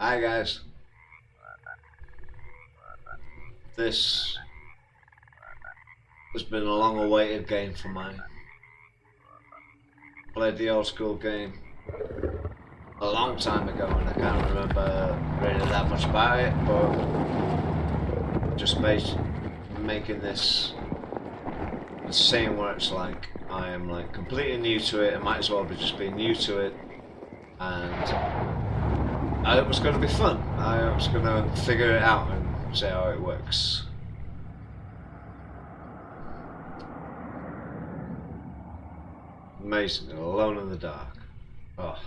Hi guys. This has been a long awaited game for mine. Played the old school game a long time ago and I can't remember really that much about it, but just making this and seeing what it's like. I am like completely new to it. I might as well be just being new to it, and it was going to be fun. I was going to figure it out and see how it works. Amazing, alone in the dark. Oh,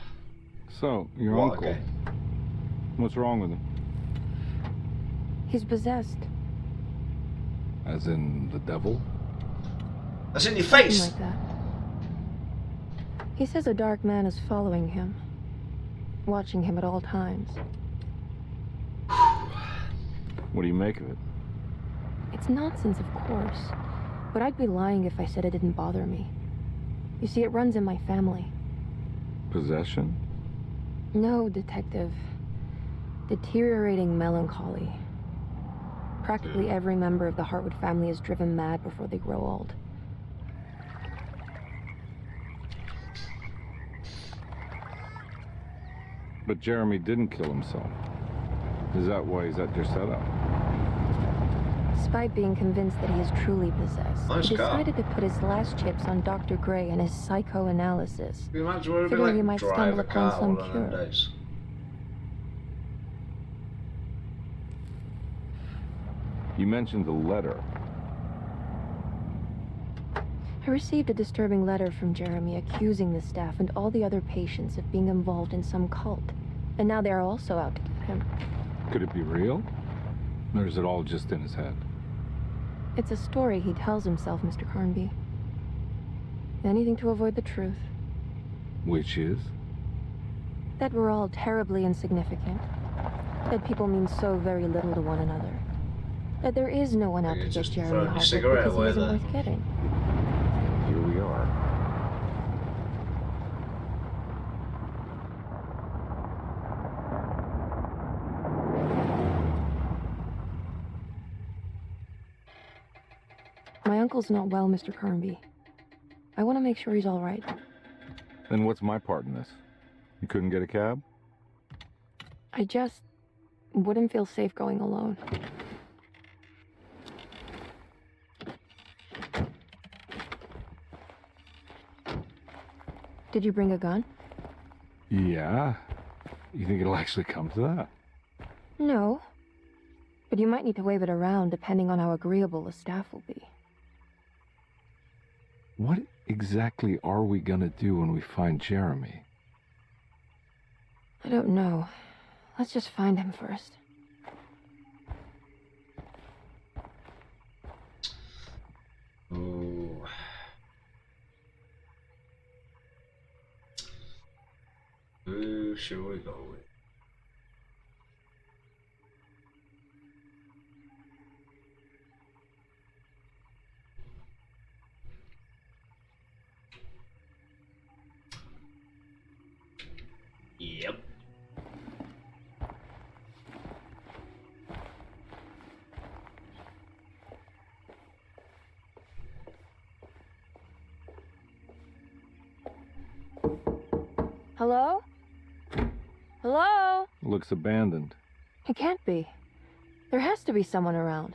So, your what a uncle, game. what's wrong with him? He's possessed. As in the devil? That's in your Something face! like that. He says a dark man is following him, watching him at all times. What do you make of it? It's nonsense, of course, but I'd be lying if I said it didn't bother me. You see, it runs in my family. Possession? No, Detective. Deteriorating melancholy. Practically every member of the Hartwood family is driven mad before they grow old. But Jeremy didn't kill himself. Is that why he's at your setup? Despite being convinced that he is truly possessed, Nice he car. decided to put his last chips on Dr. Gray and his psychoanalysis. Can you imagine what it'd be Figuring like he might drive stumble a upon car some one of them cure. days? You mentioned the letter. I received a disturbing letter from Jeremy accusing the staff and all the other patients of being involved in some cult. And now they are also out to get him. Could it be real? Or is it all just in his head? It's a story he tells himself, Mr. Carnby. Anything to avoid the truth. Which is? That we're all terribly insignificant. That people mean so very little to one another. That there is no one out You're to get just Jeremy throwing your Hartwood cigarette because he away isn't there. worth getting. Here we are. My uncle's not well, Mr. Carnby. I want to make sure he's all right. Then what's my part in this? You couldn't get a cab? I just wouldn't feel safe going alone. Did you bring a gun? Yeah. You think it'll actually come to that? No. But you might need to wave it around depending on how agreeable the staff will be. What exactly are we gonna do when we find Jeremy? I don't know. Let's just find him first. Ooh. Who should we go with? Yep. Hello? Hello? Looks abandoned. It can't be. There has to be someone around.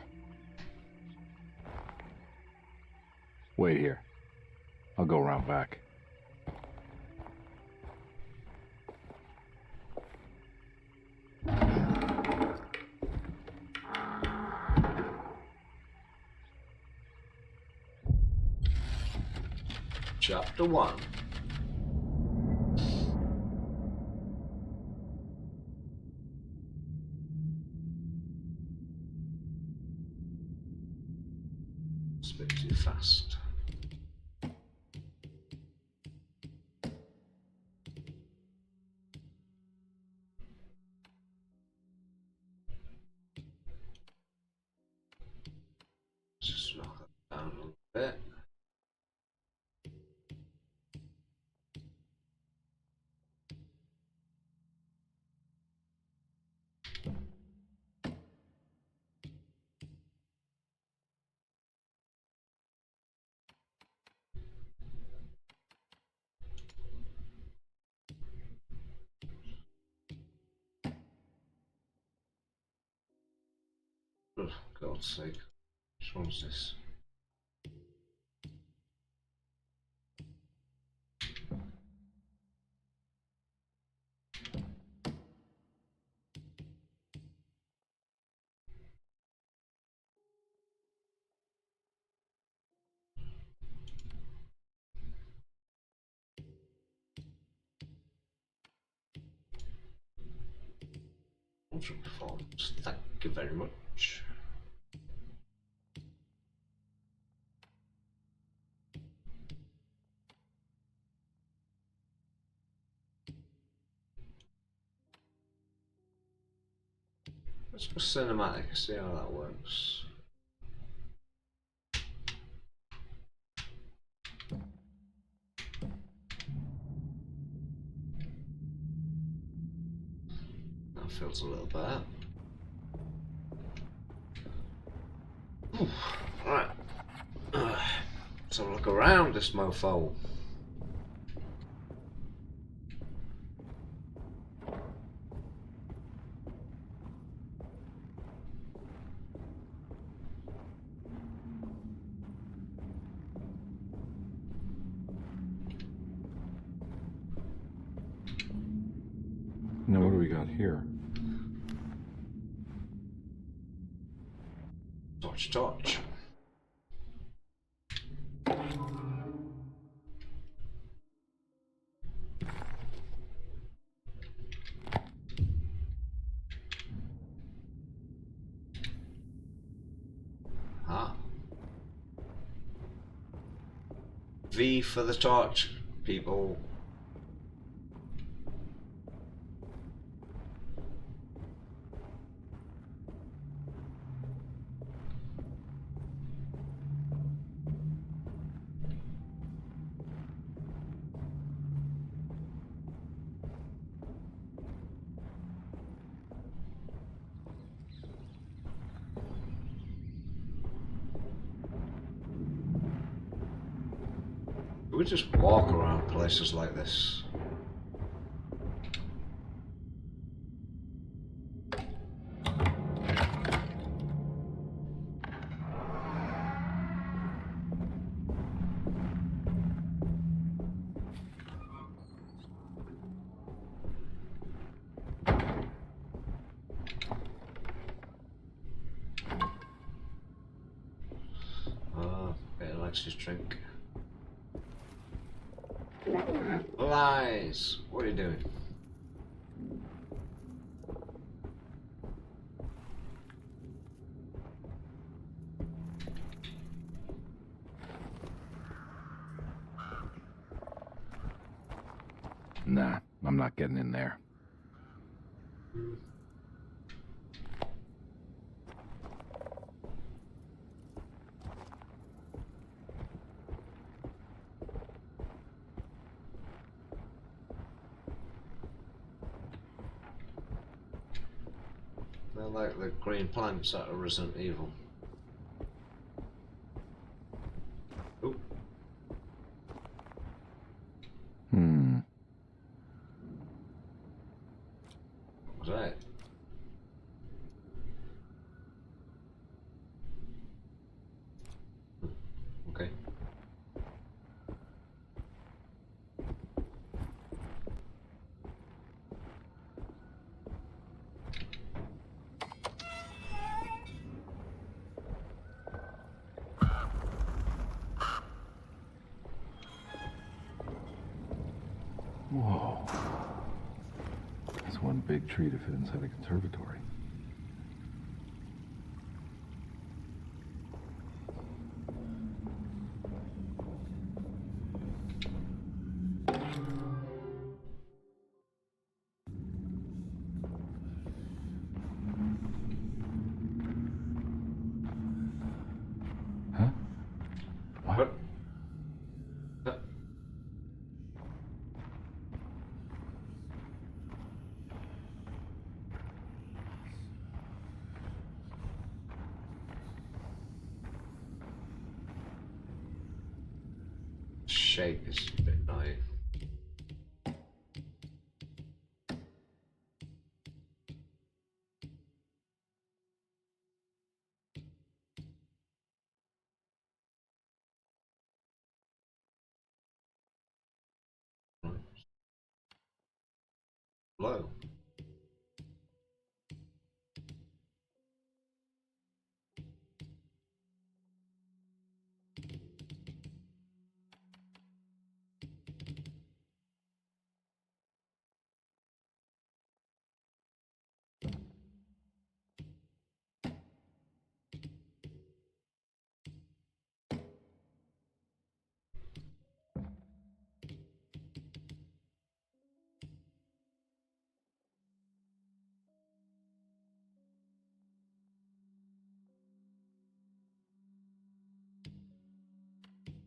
Wait here. I'll go around back. Chapter 1. It's a bit too fast. Just knock it down a little bit. For God's sake. Which one's this? Ultra performance. Thank you very much. Let's go cinematic, see how that works. That feels a little better. Right. Let's have a look around this mofo. Now what do we got here? Torch, torch. Ah. V for the torch, people. We just walk around places like this. Get Alexis drink. Lies! What are you doing? Nah, I'm not getting in there. They're like the green plants out of Resident Evil. Oop. What was that? Okay. Whoa. That's one big tree to fit inside a conservatory. Huh? What? Shake is a bit annoying. Hello.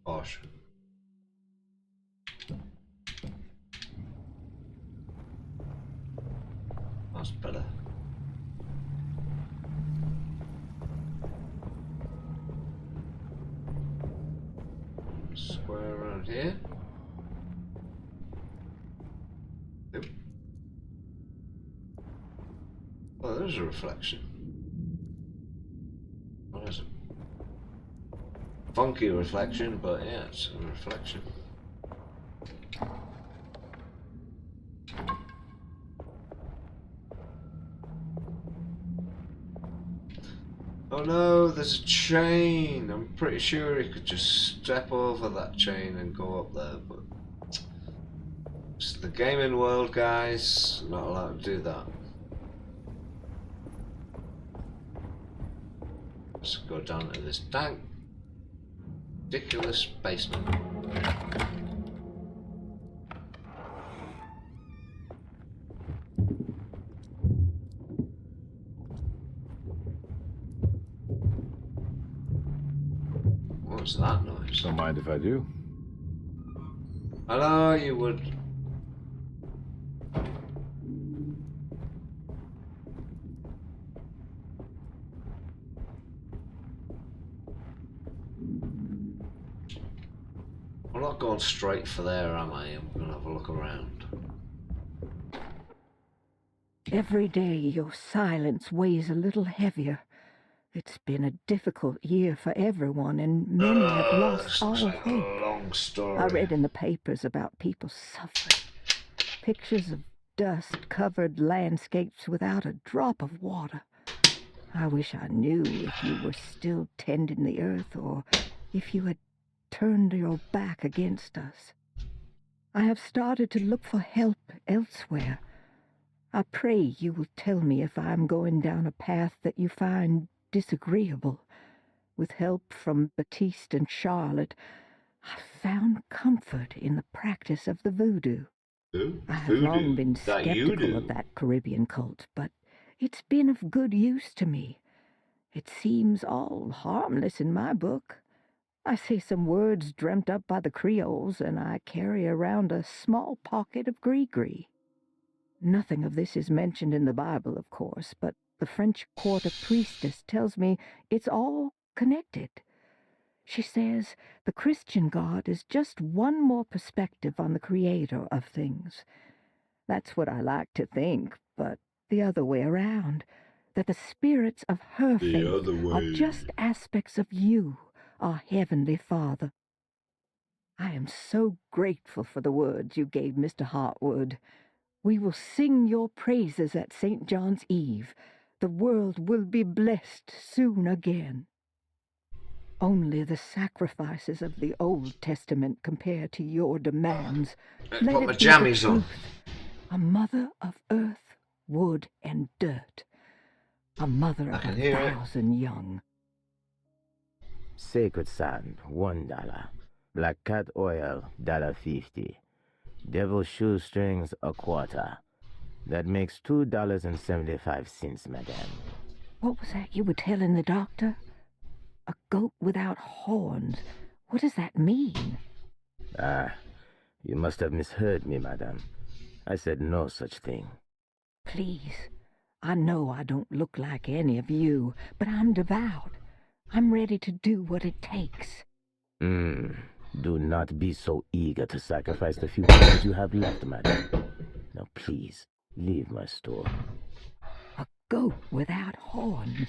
Gosh. That's better. Square around here. Yep. Oh, there's a reflection. What is it? Funky reflection, but yeah, it's a reflection. Oh no, there's a chain. I'm pretty sure you could just step over that chain and go up there, but it's the gaming world, guys. Not allowed to do that. Let's go down to this dank, ridiculous basement. What's that noise? Don't mind if I do. Hello, you would. I'm not going straight for there, am I? I'm gonna have a look around. Every day your silence weighs a little heavier. It's been a difficult year for everyone, and many have lost all like hope. a long story. I read in the papers about people suffering. Pictures of dust-covered landscapes without a drop of water. I wish I knew if you were still tending the earth, or if you had turned your back against us. I have started to look for help elsewhere. I pray you will tell me if I am going down a path that you find disagreeable. With help from Baptiste and Charlotte, I found comfort in the practice of the voodoo. I have long been skeptical of that Caribbean cult, but it's been of good use to me. It seems all harmless in my book. I say some words dreamt up by the Creoles, and I carry around a small pocket of gris-gris. Nothing of this is mentioned in the Bible, of course, but the French quarter priestess tells me it's all connected. She says the Christian God is just one more perspective on the creator of things. That's what I like to think, but the other way around, that the spirits of her faith are just aspects of you, our Heavenly Father. I am so grateful for the words you gave Mr. Hartwood. We will sing your praises at St. John's Eve. The world will be blessed soon again. Only the sacrifices of the Old Testament compare to your demands. Let Let put it my be the jammies on. truth. A mother of earth, wood, and dirt. A mother I of can a hear it. 1,000 young. Sacred sand, $1. Black cat oil, $1.50. Devil shoestrings, a quarter. That makes $2.75, madame. What was that you were telling the doctor? A goat without horns. What does that mean? Ah, you must have misheard me, madame. I said no such thing. Please, I know I don't look like any of you, but I'm devout. I'm ready to do what it takes. Do not be so eager to sacrifice the few things you have left, madame. Now please, leave my store. A goat without horns.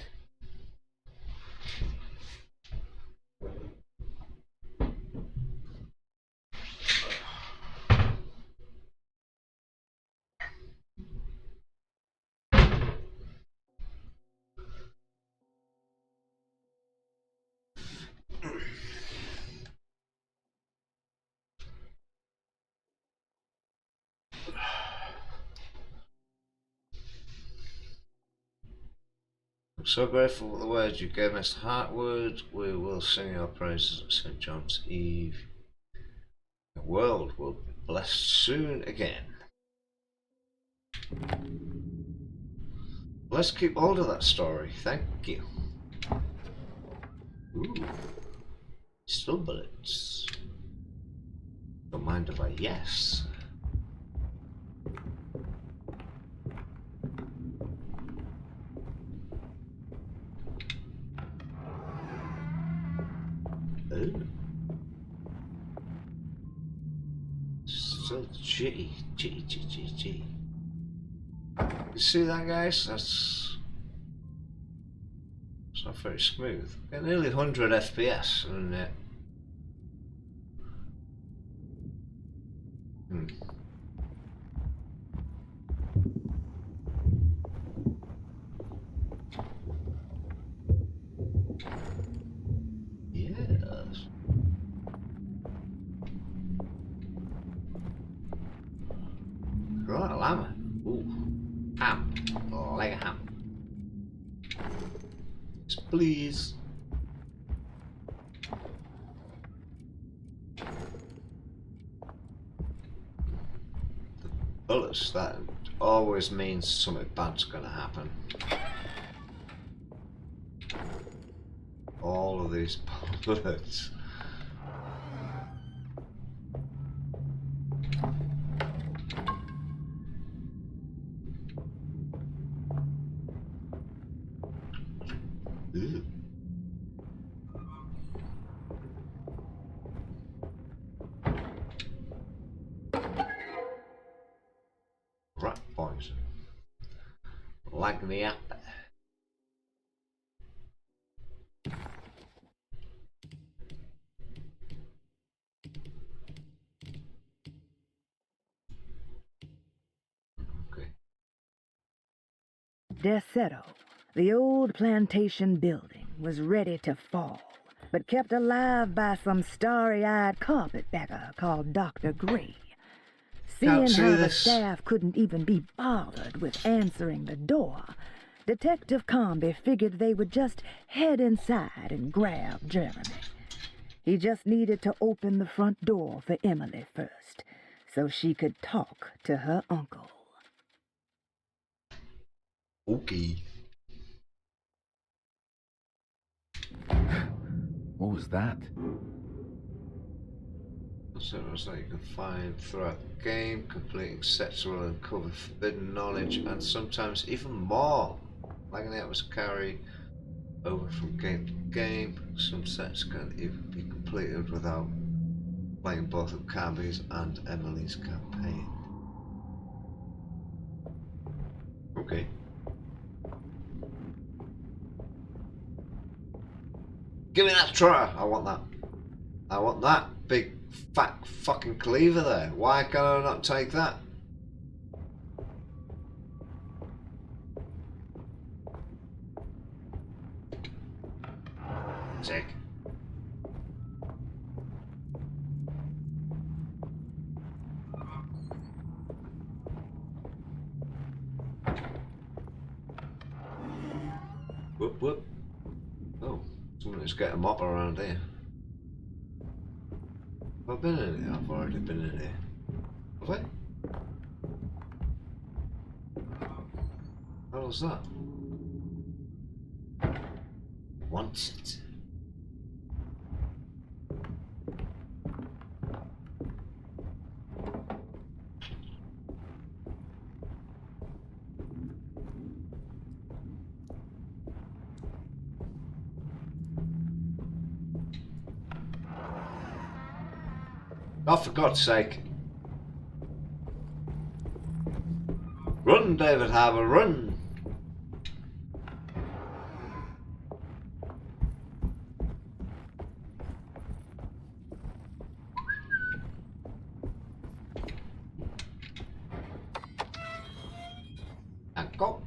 So grateful for the words you gave Mr. Hartwood. We will sing your praises at St. John's Eve. The world will be blessed soon again. Let's keep hold of that story. Thank you. Ooh. Still bullets. Don't mind if I yes. Ooh. So G. You see that, guys? That's not very smooth. Got nearly 100 FPS and it. Yes. Right, llama. Ooh. Ham. Oh, like a ham. Yes, please. The bullets, that always means something bad's gonna happen. All of these bullets. Ew. Rat poison. Like me up. Okay. Deseto, the old plantation building, was ready to fall, but kept alive by some starry-eyed carpetbagger called Dr. Gray. Seeing see how the this. staff couldn't even be bothered with answering the door, Detective Comby figured they would just head inside and grab Jeremy. He just needed to open the front door for Emily first, so she could talk to her uncle. Okay. What was that? Servers that you can find throughout the game. Completing sets will uncover forbidden knowledge and sometimes even more. Lagging out was carry over from game to game. Some sets can even be completed without playing both of Camby's and Emily's campaign. Okay. Give me that try. I want that. I want that big fat fucking cleaver there. Why can I not take that? Sick. Whoop whoop. Oh, someone's getting a mop around here. Have I been in here? I've already been in here. Have I? How was that? Wanted. Oh, for God's sake. Run, David Harbour, run! And go.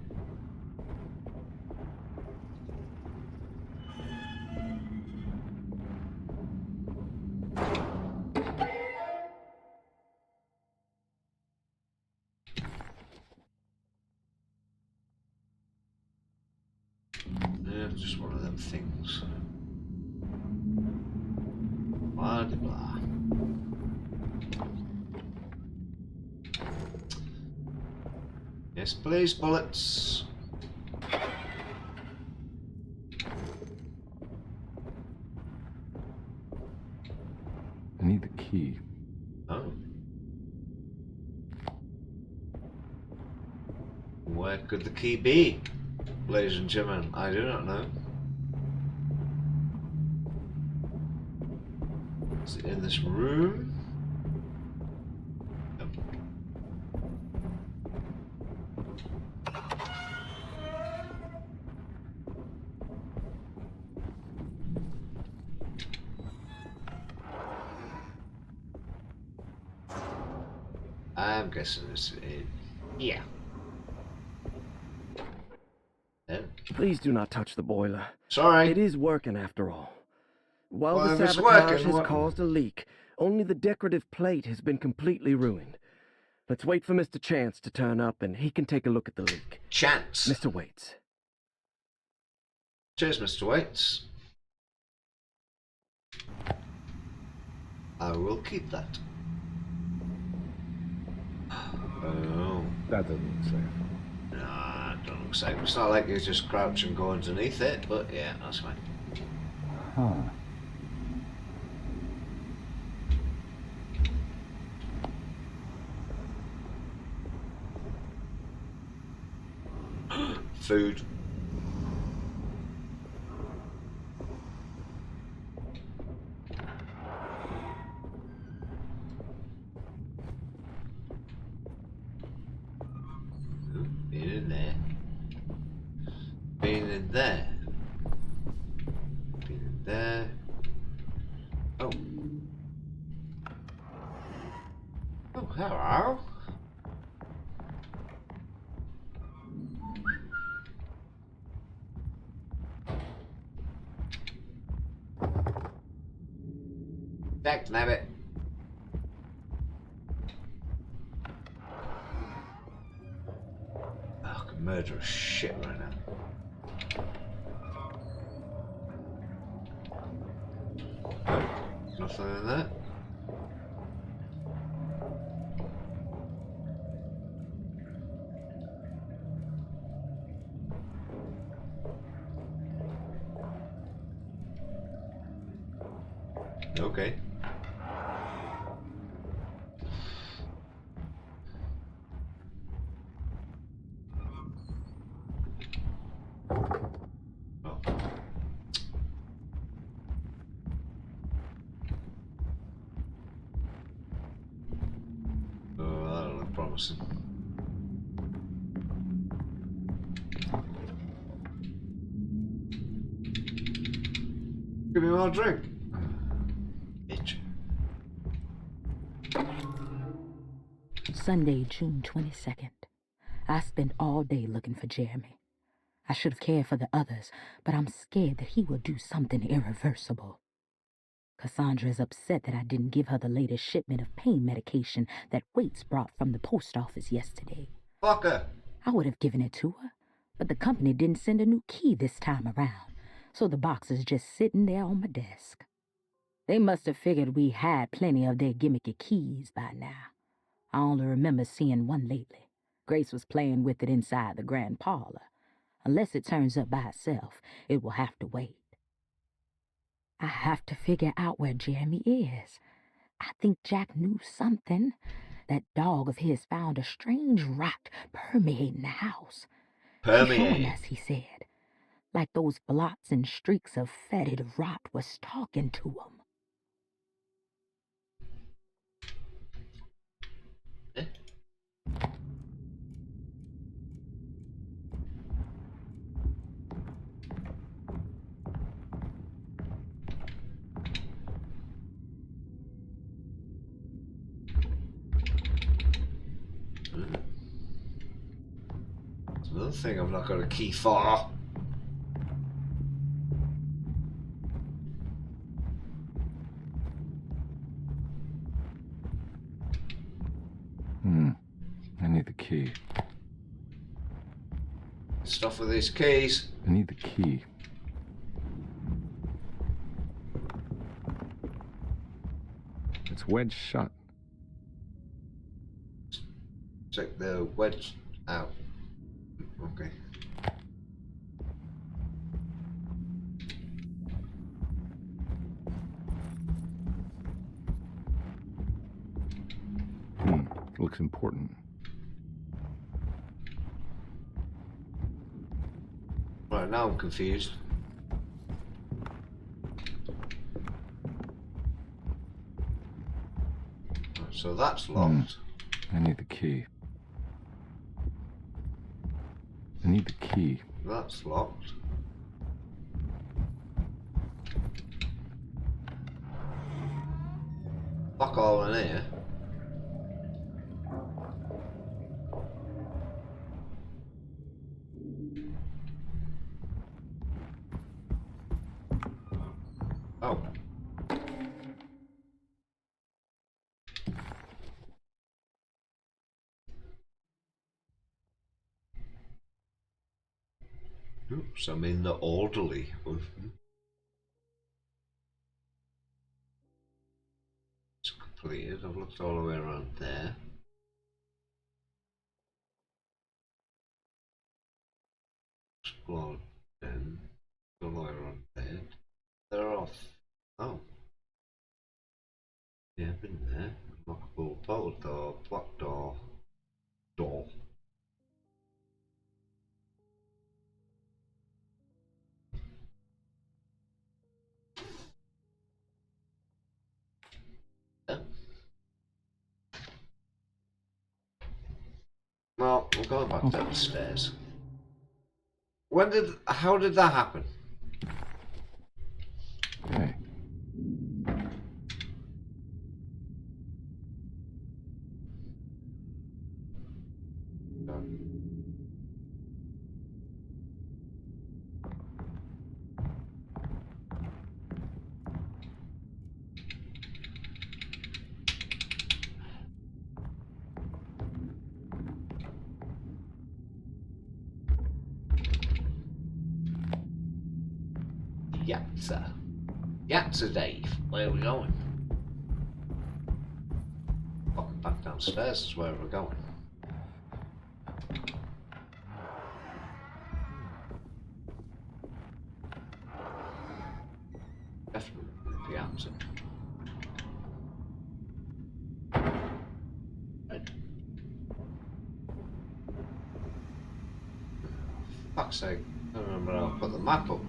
just one of them things. Blah de blah. Yes, please, bullets. I need the key. Oh. Where could the key be, ladies and gentlemen? I do not know. Is it in this room? Nope. I'm guessing it's in here. Please do not touch the boiler. Sorry. It is working after all. While Well, the if it's sabotage working, has what- caused a leak, only the decorative plate has been completely ruined. Let's wait for Mr. Chance to turn up and he can take a look at the leak. Chance. Mr. Waits. Cheers, Mr. Waits. I will keep that. Oh. That doesn't look safe. Nah, it don't look safe. It's not like you just crouch and go underneath it, but yeah, that's fine. Huh. Food. Been in there. Been in there. Been in there. Oh. Oh, hello. Back to it. Oh, I can murder a shit right now. No, nothing in there. Okay. Oh. Oh, that don't look promising. Give me more drink. Bitch. Sunday, June 22nd. I spent all day looking for Jeremy. I should have cared for the others, but I'm scared that he will do something irreversible. Cassandra is upset that I didn't give her the latest shipment of pain medication that Waits brought from the post office yesterday. Fuck her. I would have given it to her, but the company didn't send a new key this time around, so the box is just sitting there on my desk. They must have figured we had plenty of their gimmicky keys by now. I only remember seeing one lately. Grace was playing with it inside the grand parlor. Unless it turns up by itself, it will have to wait. I have to figure out where Jeremy is. I think Jack knew something. That dog of his found a strange rot permeating the house. Showing us, he said. Like those blots and streaks of fetid rot was talking to him. It's another thing I've not got a key for. I need the key. Stuff with these keys. I need the key. It's wedged shut. Take the wedge out. Okay. Looks important. Right, now I'm confused. So that's locked. I need the key. I need the key. That's locked. Fuck all in here. Oh. Oops, I'm in the orderly. It's completed. I've looked all the way around there. Explored then. All the way around there. They're off. Oh. Yeah, I've been there. Lockable portal door, block door, door. Yeah. Well, we're going back downstairs. How did that happen? Okay. Yatza. Yatza Dave, where are we going? Fucking back downstairs is where we're going. Definitely the Yatza. Right. Fuck's sake, I don't remember how I put the map up.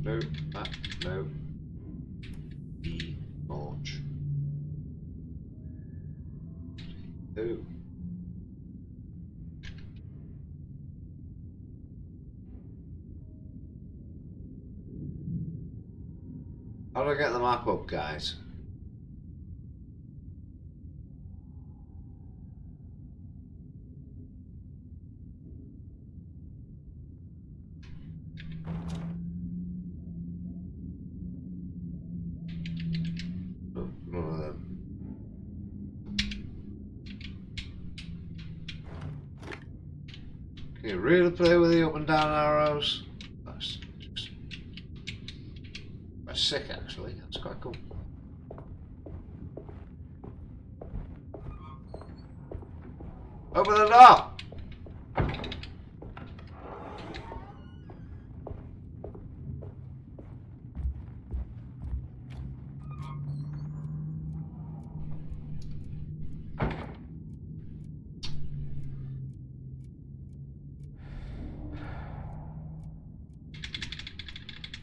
No, that, no. The launch. Ooh. How do I get the map up, guys? Oh, none of them. Can you really play with the up and down arrows? That's just quite sick, actually. That's quite cool. Open the door!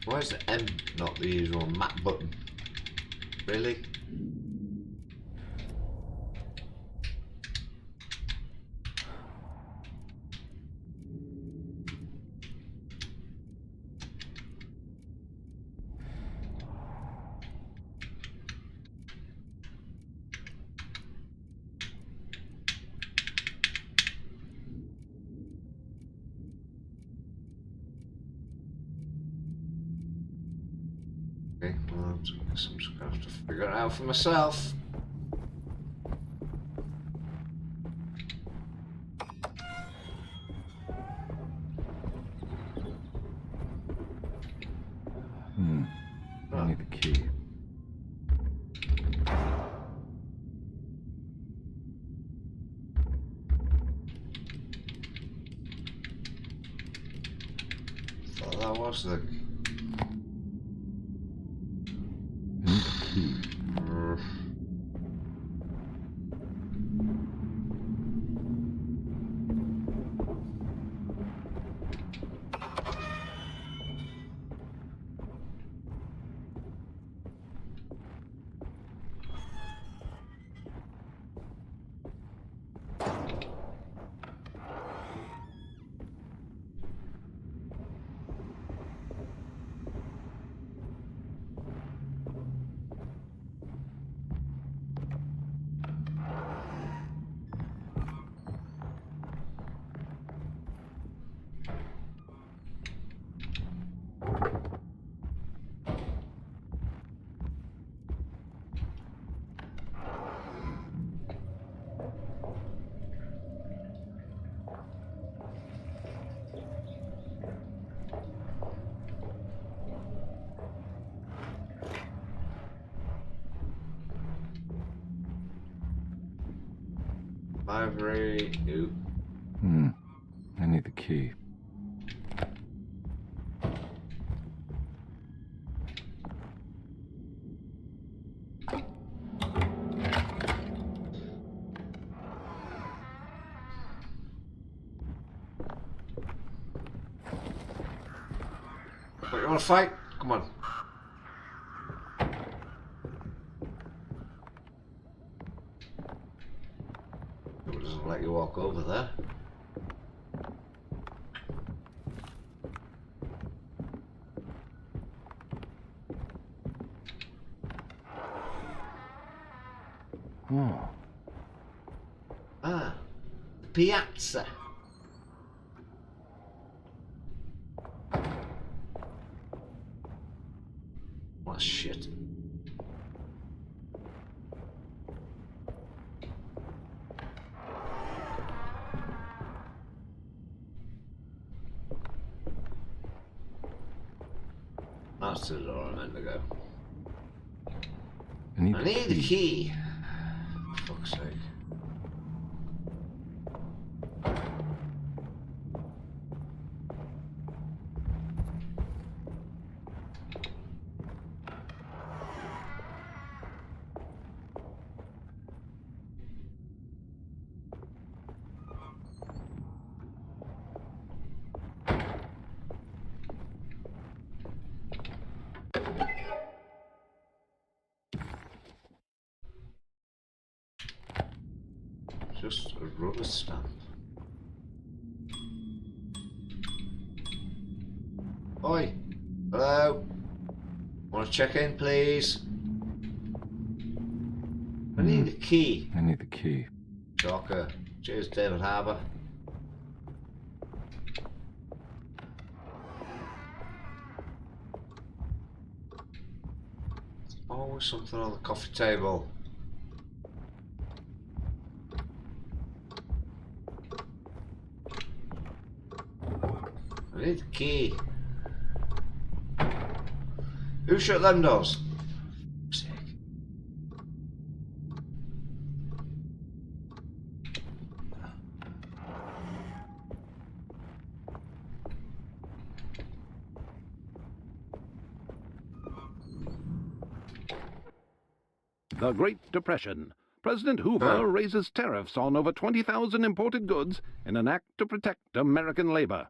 Why is the M not the usual map button? Really? don't. I guess I'm just gonna have to figure it out for myself. I need the key. Thought that was the... I need the key. Library. Oop. I need the key. What, you wanna fight? Come on. It doesn't let you walk over there. Oh. Ah, the piazza. What shit. That's the door I meant to go. I need I the need the key. key. For fuck's sake. Just a rubber stamp. Oi! Hello? Want to check in, please? I need a key. I need the key. Shocker. Cheers, David Harbour. Always something on the coffee table. I need the key. Who shut them doors? Sick. The Great Depression. President Hoover raises tariffs on over 20,000 imported goods in an act to protect American labor.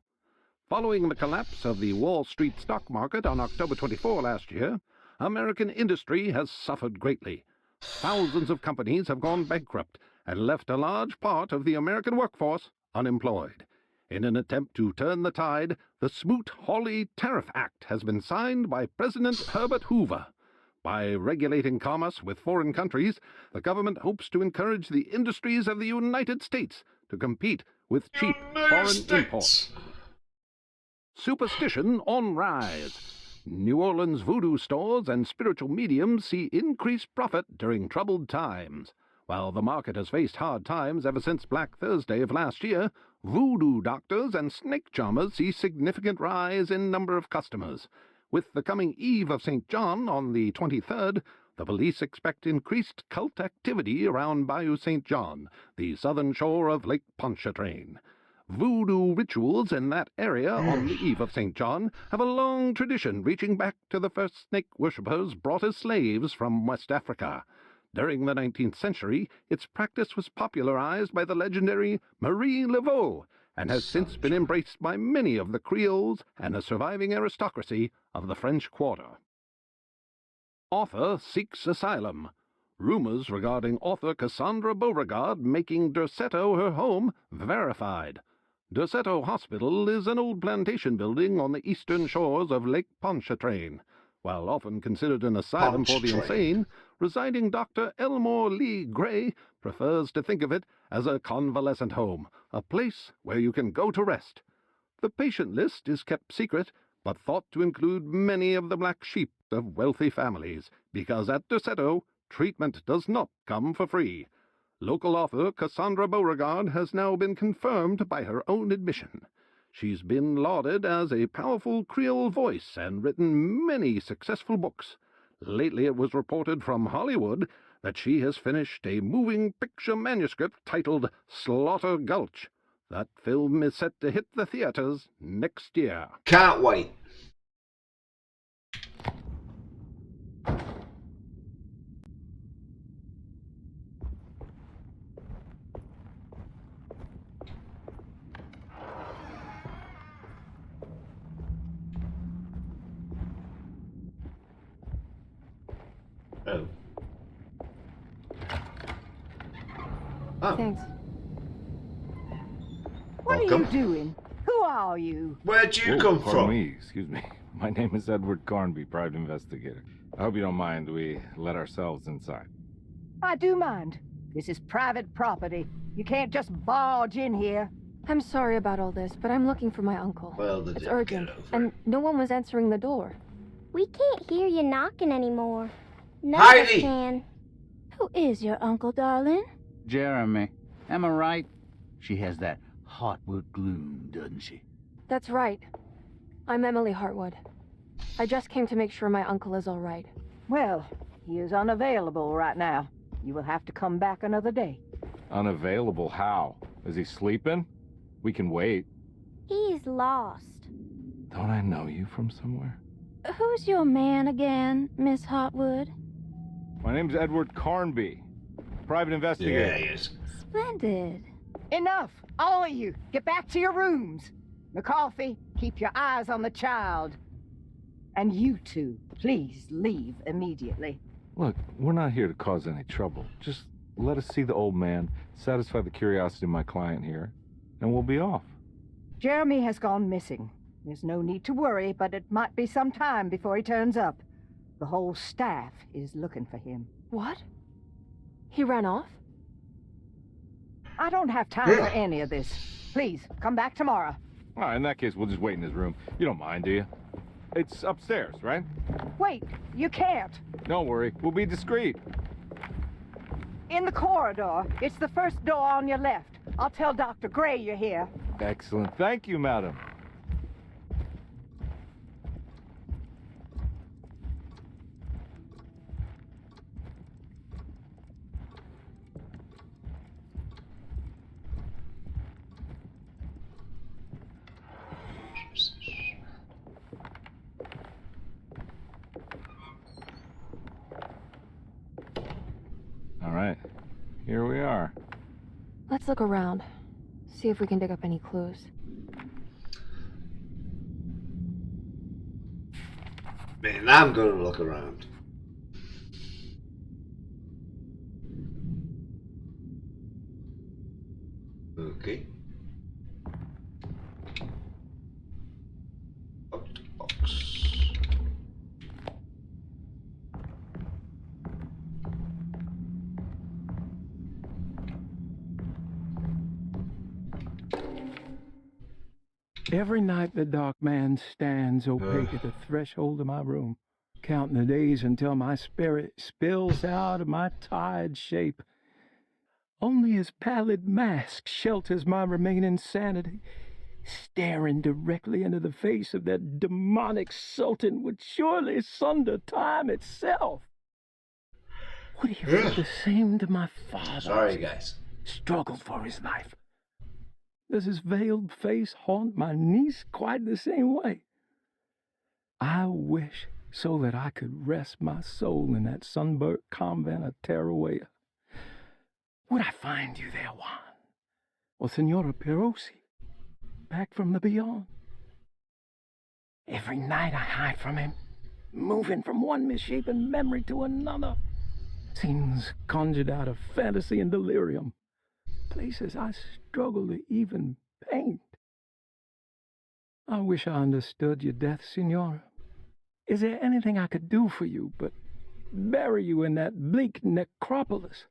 Following the collapse of the Wall Street stock market on October 24 last year, American industry has suffered greatly. Thousands of companies have gone bankrupt and left a large part of the American workforce unemployed. In an attempt to turn the tide, the Smoot-Hawley Tariff Act has been signed by President Herbert Hoover. By regulating commerce with foreign countries, the government hopes to encourage the industries of the United States to compete with cheap foreign imports. Superstition on rise. New Orleans voodoo stores and spiritual mediums see increased profit during troubled times. While the market has faced hard times ever since Black Thursday of last year, voodoo doctors and snake charmers see significant rise in number of customers. With the coming Eve of St. John on the 23rd, the police expect increased cult activity around Bayou St. John, the southern shore of Lake Pontchartrain. Voodoo rituals in that area on the Eve of St. John have a long tradition reaching back to the first snake worshippers brought as slaves from West Africa. During the 19th century, its practice was popularized by the legendary Marie Laveau and has since been embraced by many of the Creoles and a surviving aristocracy of the French Quarter. Author seeks asylum. Rumors regarding author Cassandra Beauregard making Derceto her home verified. Derceto Hospital is an old plantation building on the eastern shores of Lake Pontchartrain. While often considered an asylum for the insane, residing Dr. Elmore Lee Gray prefers to think of it as a convalescent home, a place where you can go to rest. The patient list is kept secret, but thought to include many of the black sheep of wealthy families, because at Derceto, treatment does not come for free. Local author Cassandra Beauregard has now been confirmed by her own admission. She's been lauded as a powerful Creole voice and written many successful books. Lately it was reported from Hollywood that she has finished a moving picture manuscript titled Slaughter Gulch. That film is set to hit the theaters next year. Can't wait. Oh. Oh. Thanks. What Welcome. are you doing? Who are you? Where'd you Whoa, come pardon from? me, excuse me. My name is Edward Carnby, private investigator. I hope you don't mind we let ourselves inside. I do mind. This is private property. You can't just barge in here. I'm sorry about all this, but I'm looking for my uncle. Well, they It's didn't urgent, get over and it. no one was answering the door. We can't hear you knocking anymore. None Heidi! of us can. Who is your uncle, darling? Jeremy. Am I right? She has that Hartwood gloom, doesn't she? That's right. I'm Emily Hartwood. I just came to make sure my uncle is all right. Well, he is unavailable right now. You will have to come back another day. Unavailable how? Is he sleeping? We can wait. He's lost. Don't I know you from somewhere? Who's your man again, Miss Hartwood? My name's Edward Carnby, private investigator. Yeah, he is. Splendid. Enough! All of you, get back to your rooms. McCarthy, keep your eyes on the child. And you two, please leave immediately. Look, we're not here to cause any trouble. Just let us see the old man, satisfy the curiosity of my client here, and we'll be off. Jeremy has gone missing. There's no need to worry, but it might be some time before he turns up. The whole staff is looking for him. What? He ran off? I don't have time for any of this. Please, come back tomorrow. All right, in that case, we'll just wait in his room. You don't mind, do you? It's upstairs, right? Wait, you can't. Don't worry, we'll be discreet. In the corridor. It's the first door on your left. I'll tell Dr. Gray you're here. Excellent. Thank you, madam. All right, here we are. Let's look around. See if we can dig up any clues. Man, I'm gonna look around. Okay. Box. Every night the dark man stands opaque at the threshold of my room, counting the days until my spirit spills out of my tired shape. Only his pallid mask shelters my remaining sanity. Staring directly into the face of that demonic sultan would surely sunder time itself. Would he feel the same to my father? Sorry, guys. Struggled for his life. Does his veiled face haunt my niece quite the same way? I wish so that I could rest my soul in that sunburnt convent of Tarawea. Would I find you there, Juan? Or Senora Perosi, back from the beyond? Every night I hide from him, moving from one misshapen memory to another. Scenes conjured out of fantasy and delirium. Places I struggle to even paint. I wish I understood your death, Senora. Is there anything I could do for you but bury you in that bleak necropolis?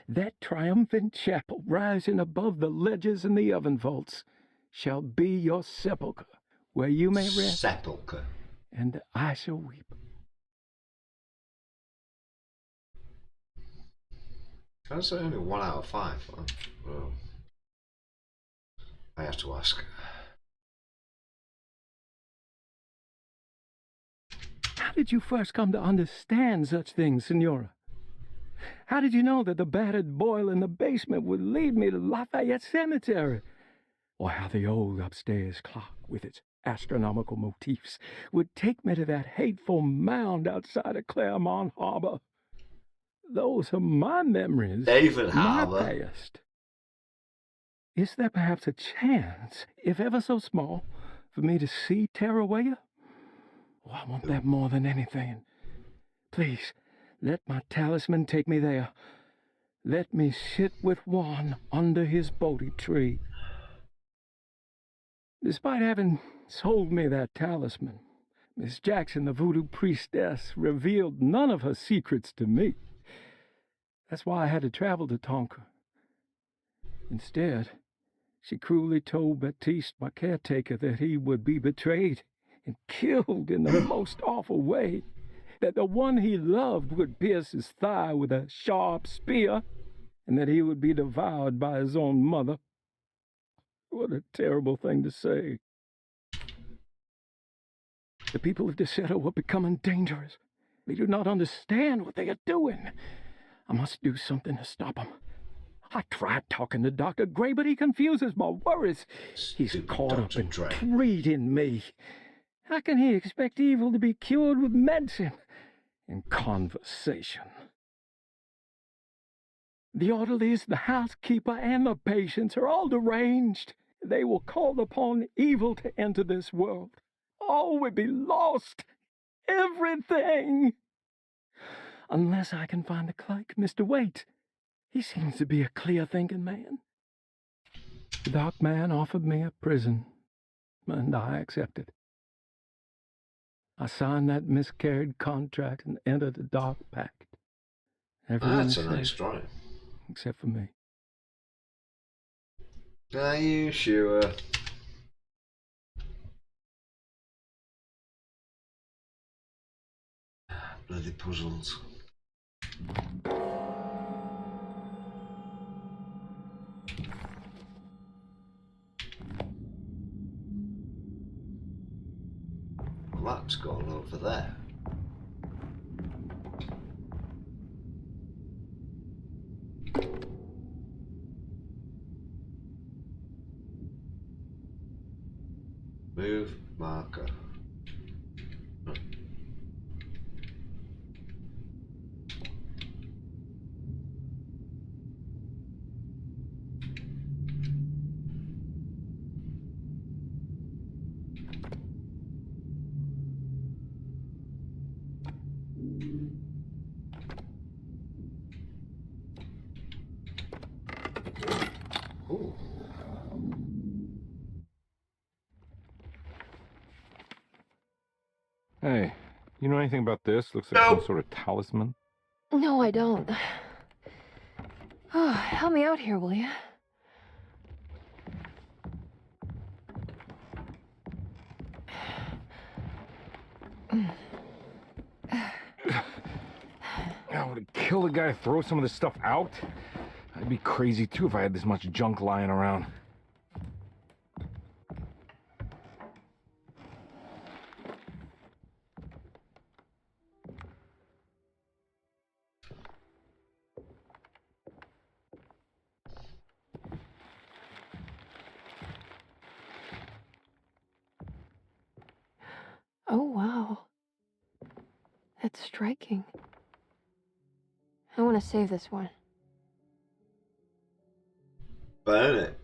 That triumphant chapel rising above the ledges and the oven vaults shall be your sepulchre, where you may rest. Sepulchre. And I shall weep. That's only 1 out of 5. Well, I have to ask. How did you first come to understand such things, Senora? How did you know that the battered boil in the basement would lead me to Lafayette Cemetery? Or how the old upstairs clock, with its astronomical motifs, would take me to that hateful mound outside of Claremont Harbor? Those are my memories, David my Harbour. past. Is there perhaps a chance, if ever so small, for me to see Tarawea? Oh, I want that more than anything. Please, let my talisman take me there. Let me sit with Juan under his Bodhi tree. Despite having sold me that talisman, Miss Jackson, the voodoo priestess, revealed none of her secrets to me. That's why I had to travel to Tonka. Instead, she cruelly told Baptiste, my caretaker, that he would be betrayed and killed in the most awful way, that the one he loved would pierce his thigh with a sharp spear, and that he would be devoured by his own mother. What a terrible thing to say. The people of Deseto were becoming dangerous. They do not understand what they are doing. I must do something to stop them. I tried talking to Dr. Gray, but he confuses my worries. He's caught up in treating me. How can he expect evil to be cured with medicine and conversation? The orderlies, the housekeeper, and the patients are all deranged. They will call upon evil to enter this world. All will be lost. Everything. Unless I can find the clerk, Mr. Waite. He seems to be a clear-thinking man. The dark man offered me a prison, and I accepted. I signed that miscarried contract and entered the dark pact. Everyone That's a safe, nice drawing. except for me. Are you sure? Bloody puzzles. Well, that's gone over there. Move marker. Ooh. Hey, you know anything about this? Looks like some sort of talisman. No, I don't. Oh, help me out here, will you? the guy to throw some of this stuff out? I'd be crazy too if I had this much junk lying around. Oh, wow. That's striking. I want to save this one. Burn it.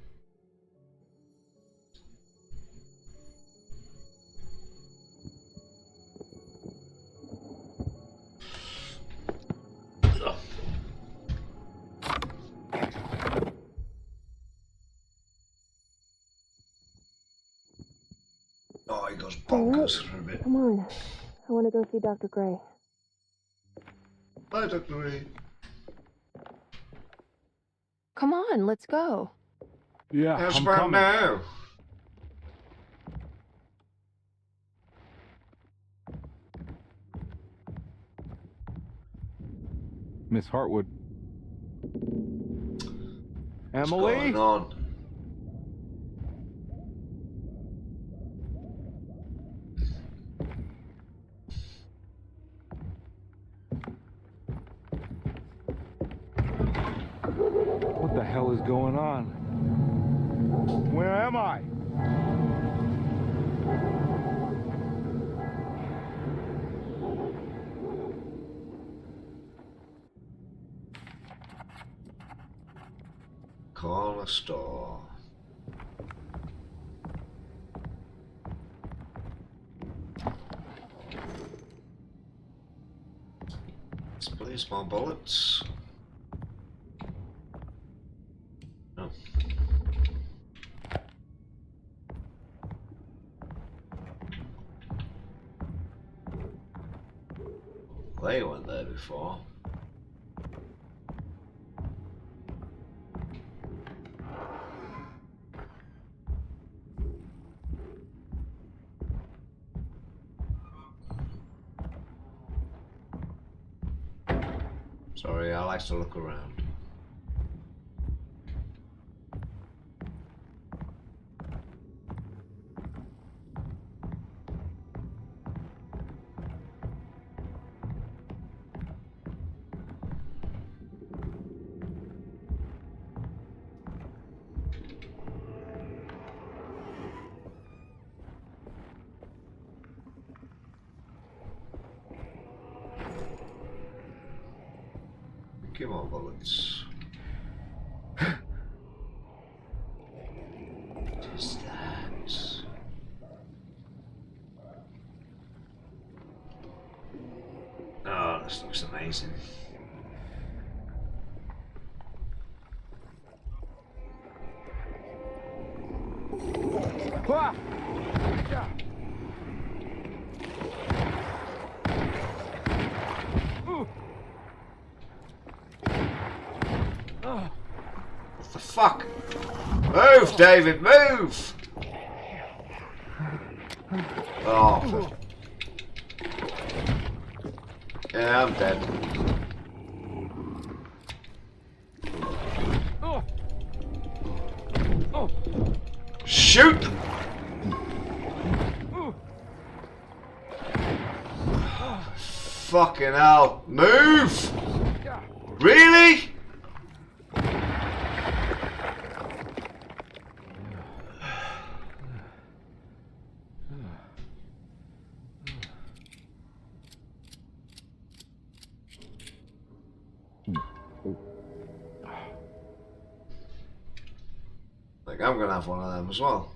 Oh, he goes bonkers for a bit. Come on. I want to go see Dr. Gray. Bye, Dr. Gray. Come on, let's go. Yeah, How's I'm about coming. now? Miss Hartwood. What's Emily? going on? What the hell is going on? Where am I? Corner store. Let's place more bullets. Oh. They weren't there before. Sorry, I like to look around. Give more bullets. What is that? Oh, this looks amazing. Ah! What the fuck? Move, David, move! Oh. Yeah, I'm dead. Shoot! Fucking hell. Move! Really? Like, I'm gonna have one of them as well.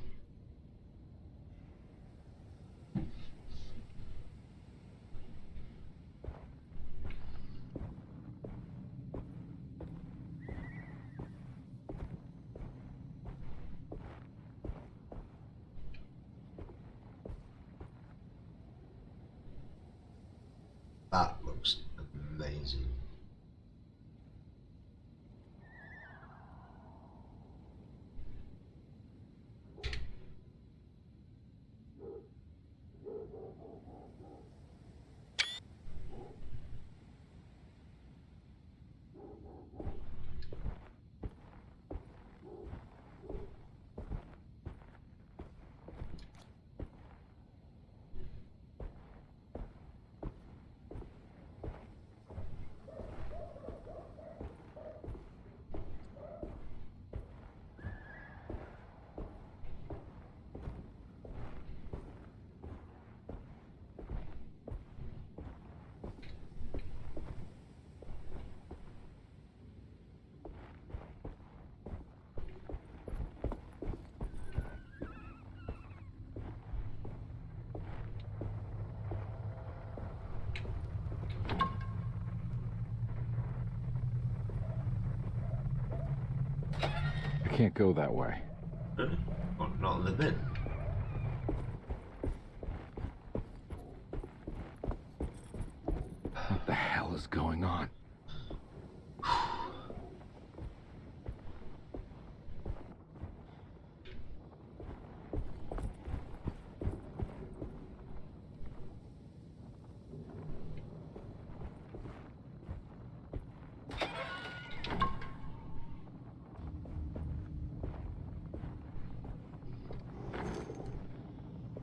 That looks amazing. can't go that way. Really? What, not in the bin? What the hell is going on?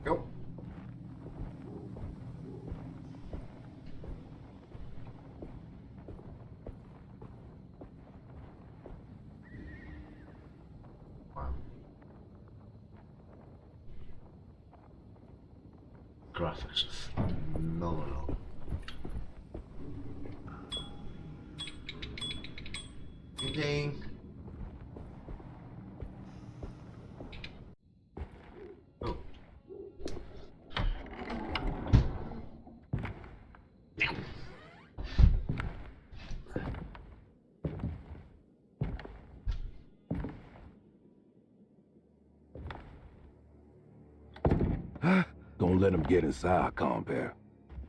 Go. Wow. Graphics are phenomenal. Ding. Oh. Don't let them get inside, compare.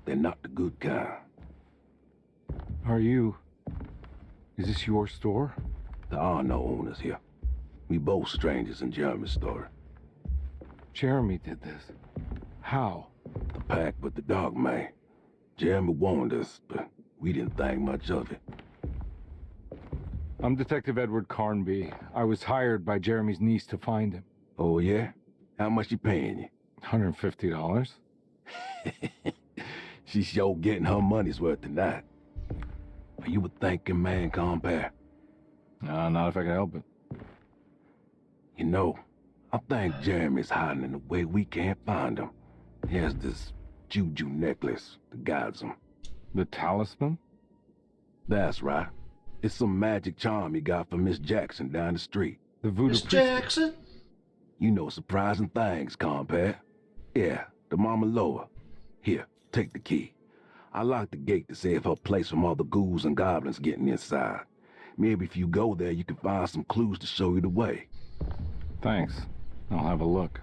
They're not the good kind. Is this your store? There are no owners here. We both strangers in Jeremy's store. Jeremy did this. How? The pact with the dog man. Jeremy warned us, but we didn't think much of it. I'm Detective Edward Carnby. I was hired by Jeremy's niece to find him. Oh, yeah? How much she paying you? $150. She's sure getting her money's worth tonight. Are you a thinking man, compare? Not if I can help it. You know, I think Jeremy's hiding in a way we can't find him. He has this juju necklace that guides him. The talisman? That's right. It's some magic charm he got from Miss Jackson down the street. The voodoo Miss priestess. Jackson? You know surprising things, compare. Yeah, the Mama Loa. Here, take the key. I locked the gate to save her place from all the ghouls and goblins getting inside. Maybe if you go there, you can find some clues to show you the way. Thanks. I'll have a look.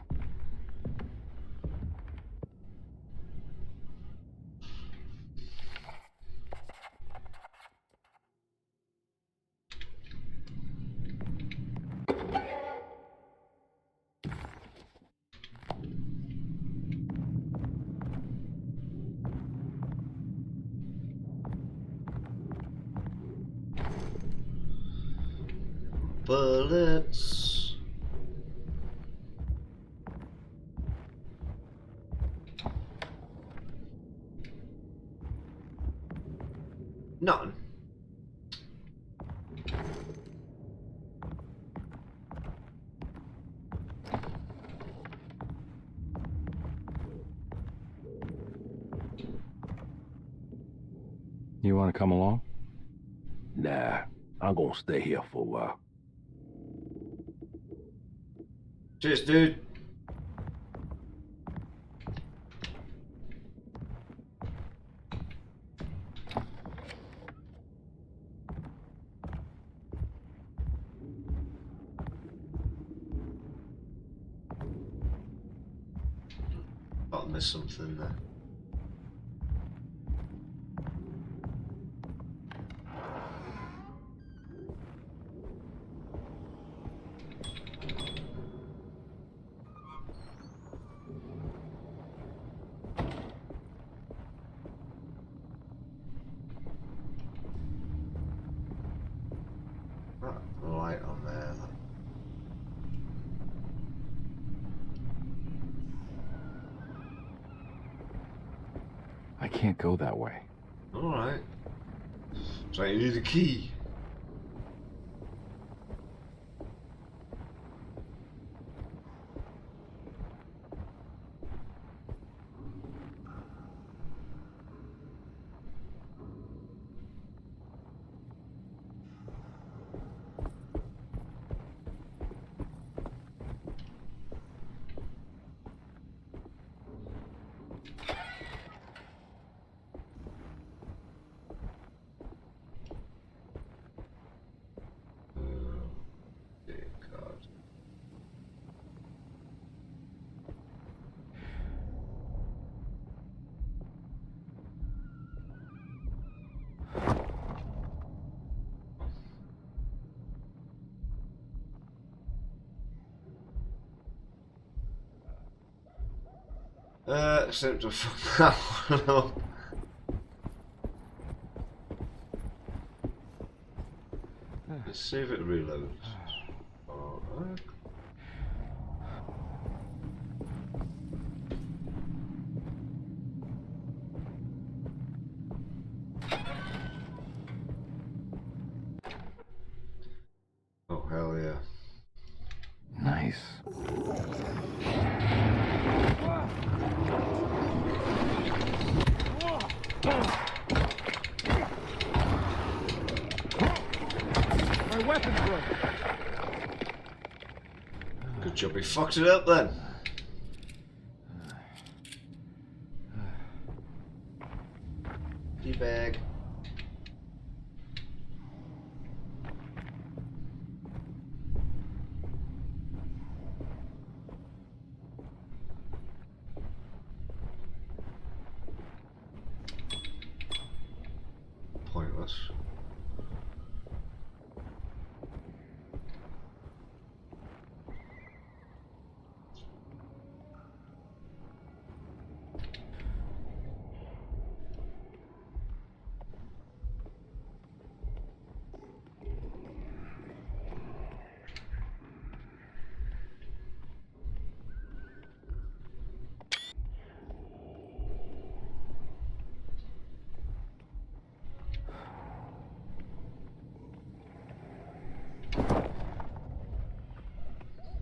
Bullets. None. You want to come along? Nah, I'm gonna stay here for a while. Cheers, dude. I'll miss something there. That light on there. I can't go that way. Alright. So you need a key. Except to fuck that one up. Let's see if it reloads. Alright. Oh, hell yeah. Nice. My weapon's broke. Good job we fucked it up then. Teabag. Pointless.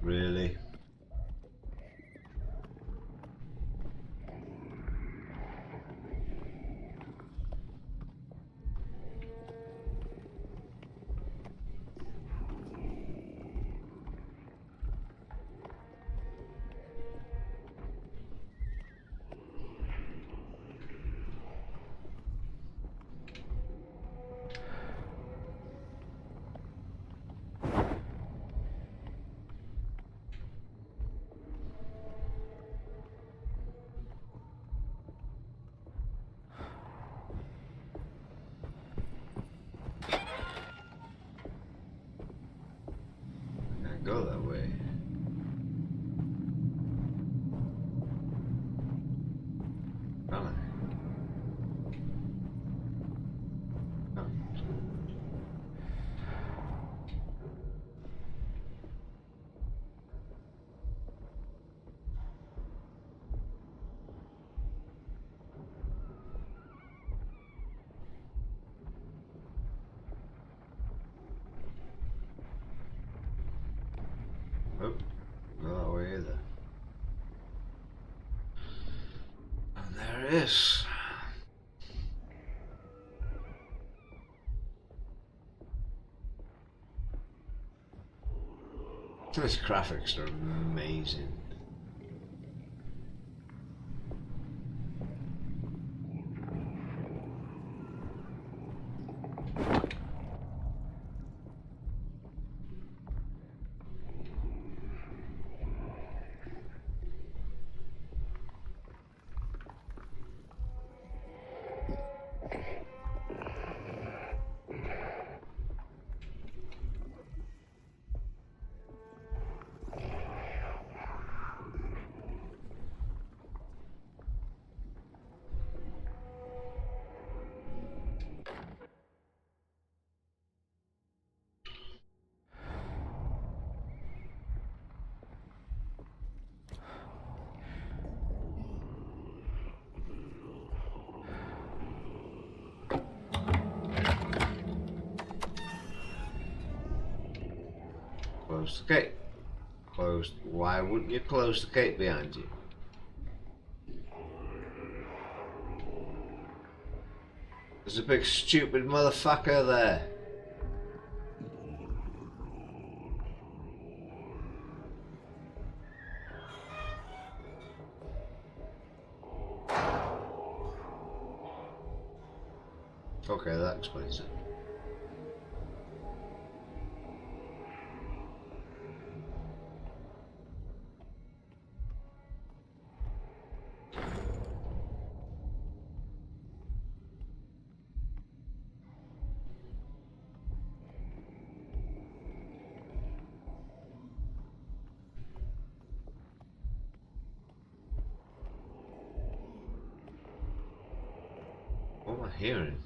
Really? Can't go that way. Can I? No. Oh, not that way either. And there it is. These graphics are amazing. Close the gate. Closed. Why wouldn't you close the gate behind you? There's a big stupid motherfucker there. Okay, that explains it. am I hearing?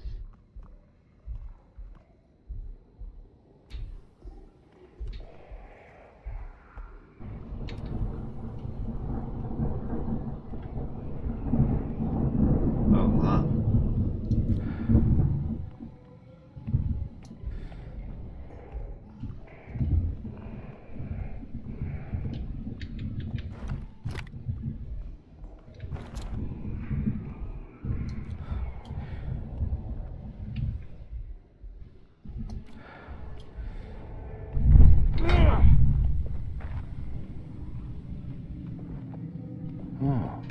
Oh, that. Oh.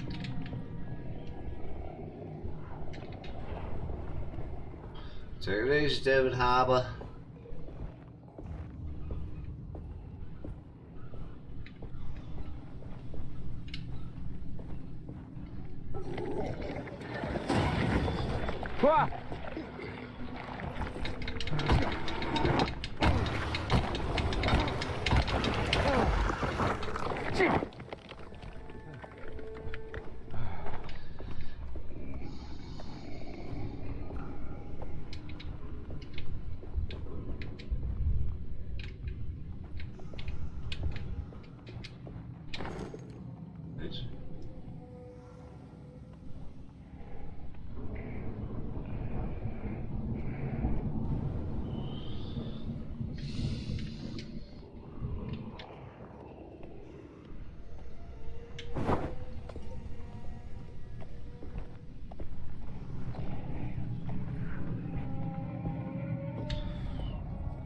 Take it easy, David Harbour.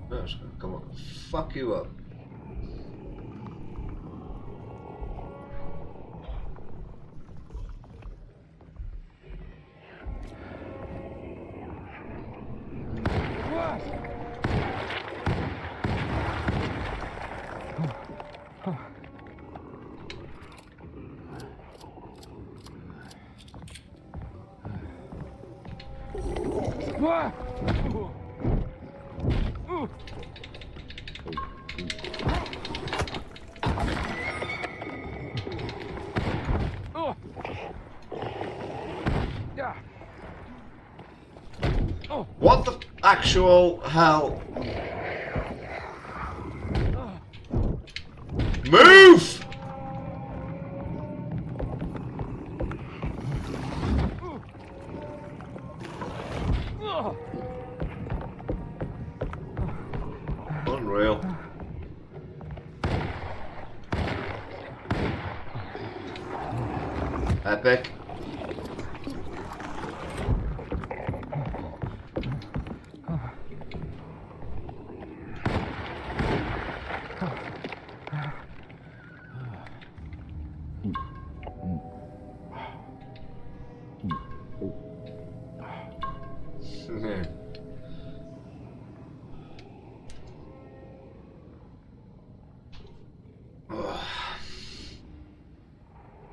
That's gonna come up and fuck you up. What the actual hell? Move! Unreal. Epic.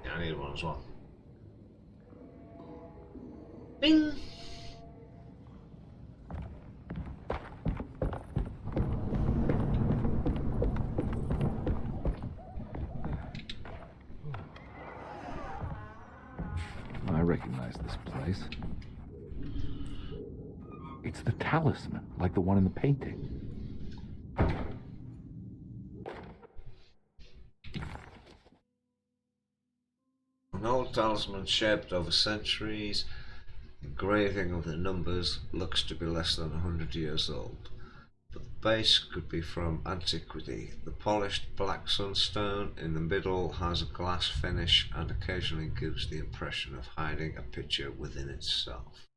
Yeah, I need one as well. Bing! I recognize this place. It's the talisman, like the one in the painting. An old talisman shaped over centuries. Engraving of the numbers looks to be less than 100 years old, but the base could be from antiquity. The polished black sunstone in the middle has a glass finish and occasionally gives the impression of hiding a picture within itself.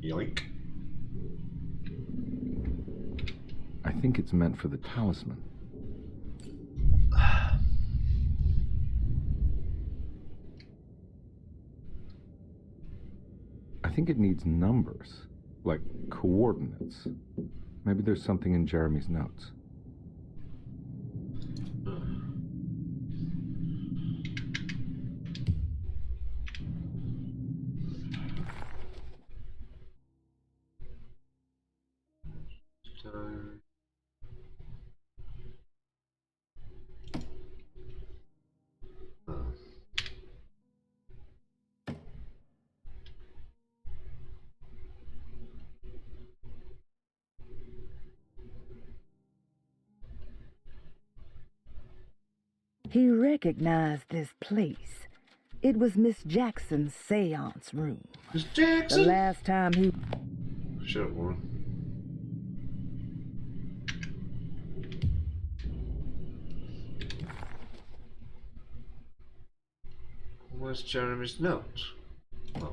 Yoink. I think it's meant for the talisman. I think it needs numbers, like coordinates. Maybe there's something in Jeremy's notes. He recognized this place. It was Miss Jackson's seance room. Miss Jackson? The last time he... Should have won. Where's Jeremy's notes? Oh.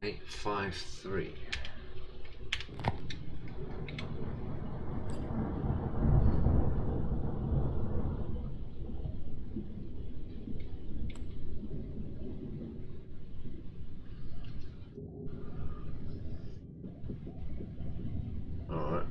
Eight, 5, 3. Alright.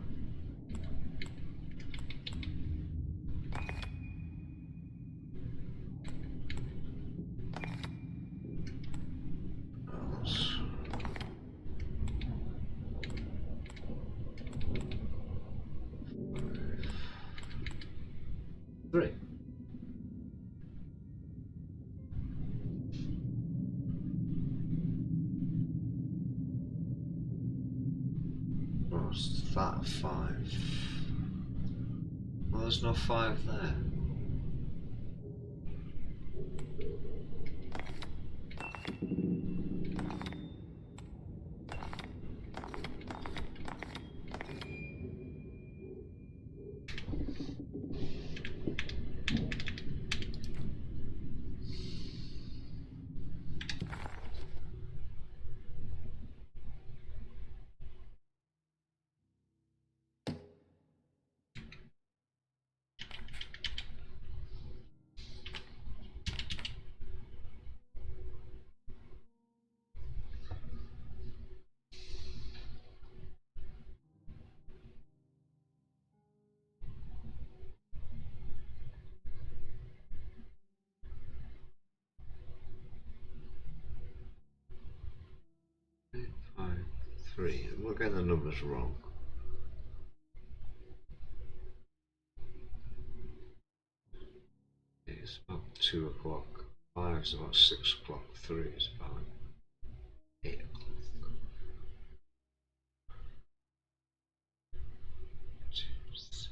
Three. Oh, it's that 5. Well, there's no 5 there. Three. I'm not getting the numbers wrong. It's about 2 o'clock. 5 is about 6 o'clock. 3 is about 8 o'clock. 2, 6.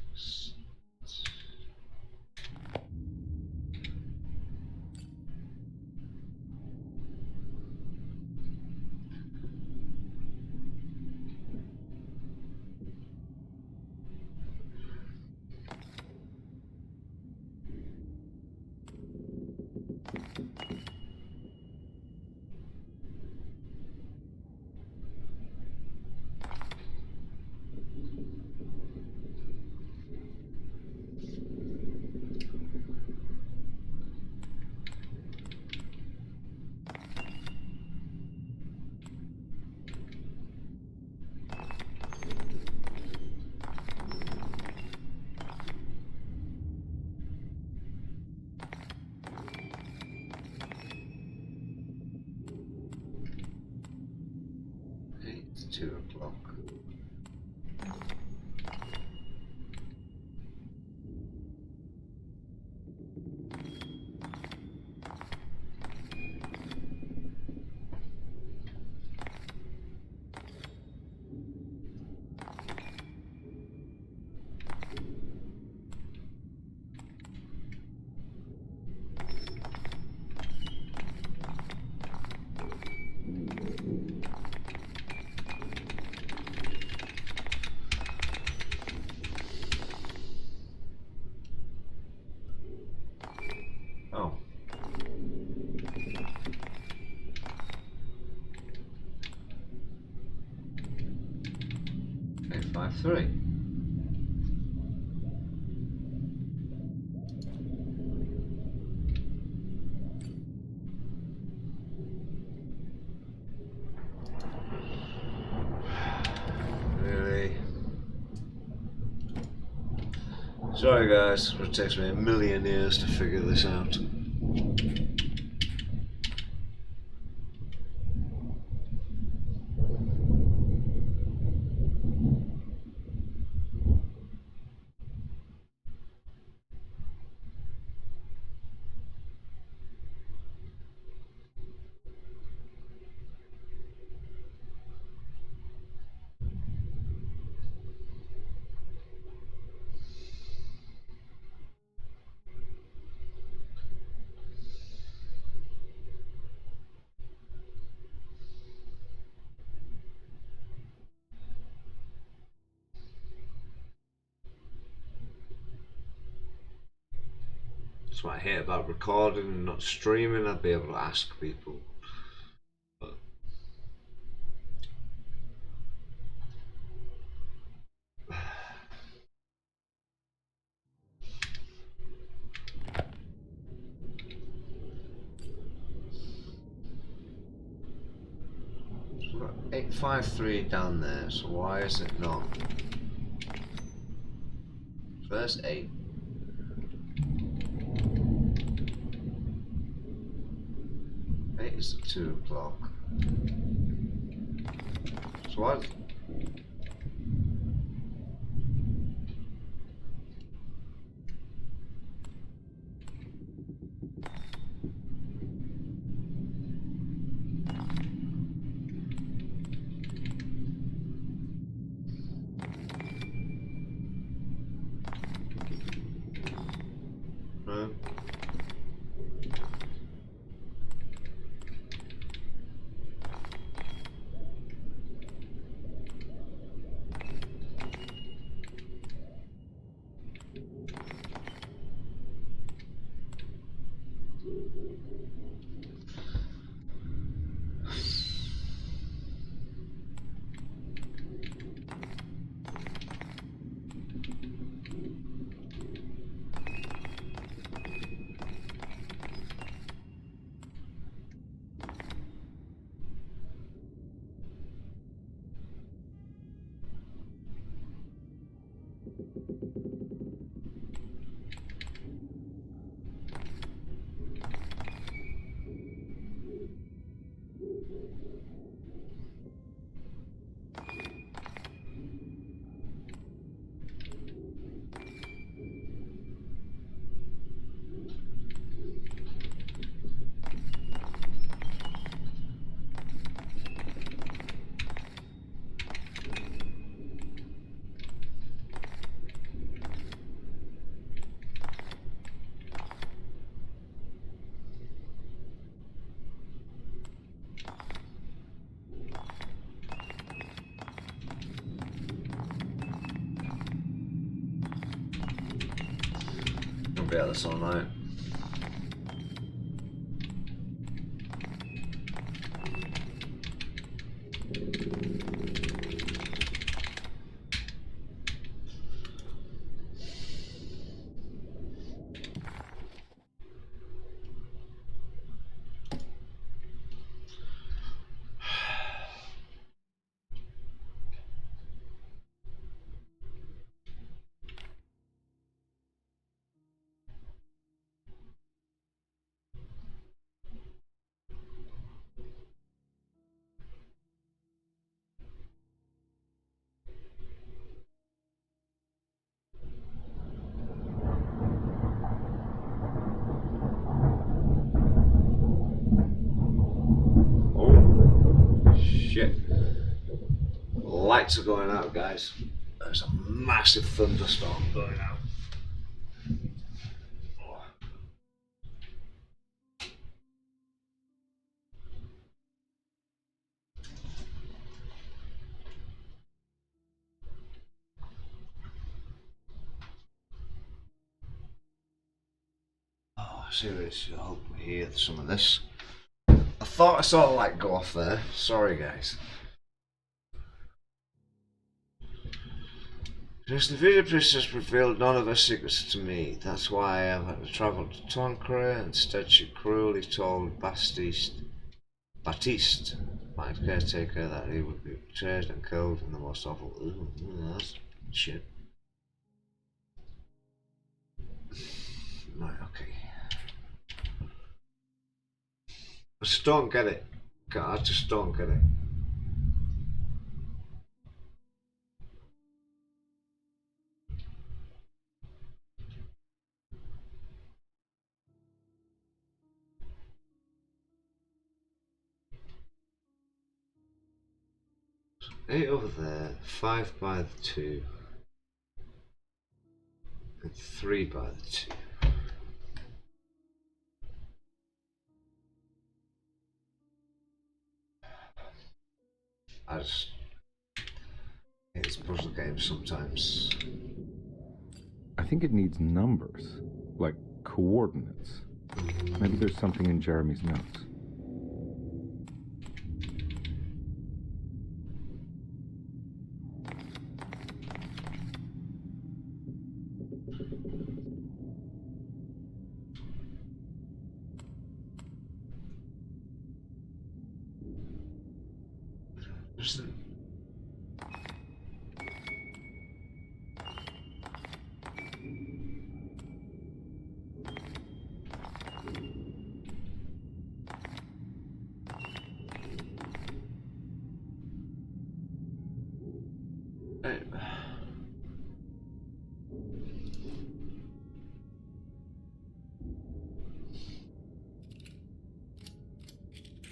2 o'clock. Oh. 853. Really? Sorry guys, it takes me a million years to figure this out. That's what I hate about recording and not streaming. I'd be able to ask people. But so we've got 853 down there, so why is it not? First 8. It's 2 o'clock. So what? No. I'll be at this all night. Shit. Lights are going out, guys. There's a massive thunderstorm going out. Oh, seriously, I hope we hear some of this. I thought I saw the light go off there. Sorry, guys. Just the video princess revealed none of her secrets to me. That's why I have had to travel to Tonkra. Instead, she cruelly told Baptiste, my caretaker, that he would be betrayed and killed in the most awful. That's shit. Right, okay. I just don't get it. I just don't get it. So 8 over there, 5 by the 2, and 3 by the 2. I just hate this puzzle game sometimes. I think it needs numbers, like coordinates. Maybe there's something in Jeremy's notes.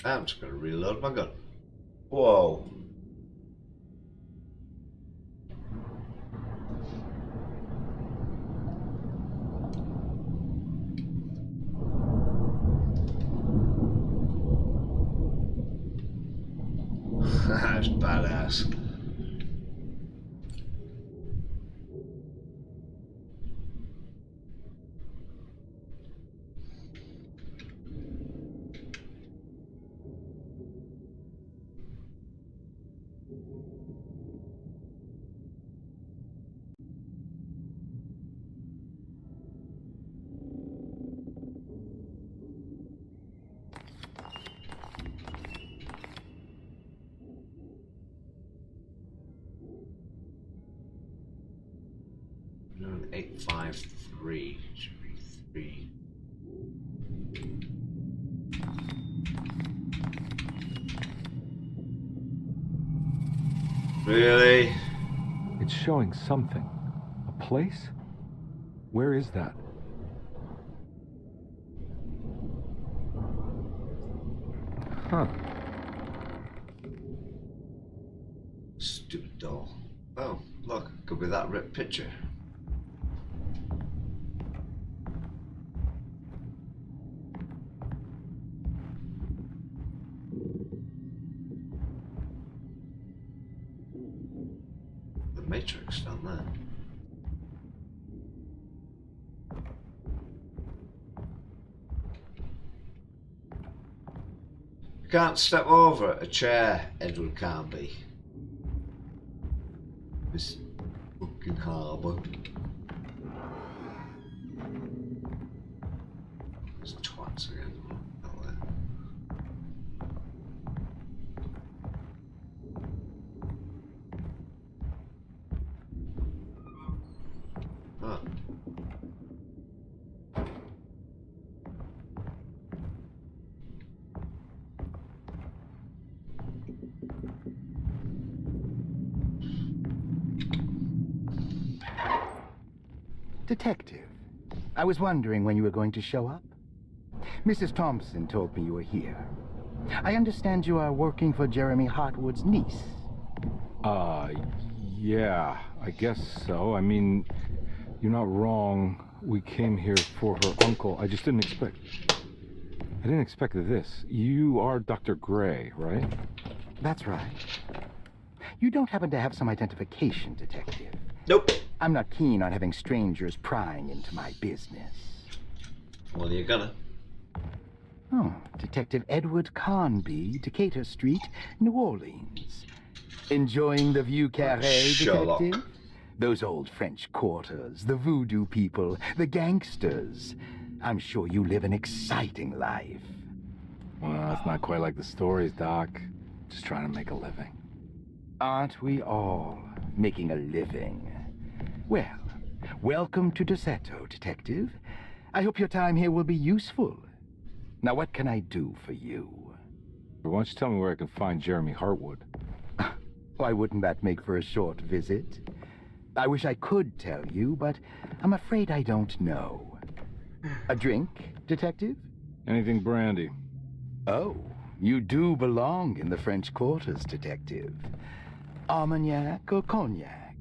I'm just gonna reload my gun. Whoa. That's badass. No, 853 should be 3. Really? It's showing something. A place? Where is that? Huh. Stupid doll. Oh, look, could be that ripped picture. The Matrix down there. You can't step over a chair, Edward Carnby. This fucking harbour. There's twats again. Out there. Huh. Detective, I was wondering when you were going to show up. Mrs. Thompson told me you were here. I understand you are working for Jeremy Hartwood's niece. Yeah, I guess so. I mean, you're not wrong. We came here for her uncle. I just didn't expect... I didn't expect this. You are Dr. Gray, right? That's right. You don't happen to have some identification, Detective? Nope. I'm not keen on having strangers prying into my business. Well, you're gonna. Oh, Detective Edward Carnby, Decatur Street, New Orleans. Enjoying the Vieux Carré, Sherlock. Detective? Those old French quarters, the voodoo people, the gangsters. I'm sure you live an exciting life. Well, it's not quite like the stories, Doc. Just trying to make a living. Aren't we all making a living? Well, welcome to Deseto, Detective. I hope your time here will be useful. Now, what can I do for you? Why don't you tell me where I can find Jeremy Hartwood? Why wouldn't that make for a short visit? I wish I could tell you, but I'm afraid I don't know. A drink, Detective? Anything brandy. Oh, you do belong in the French quarters, Detective. Armagnac or cognac?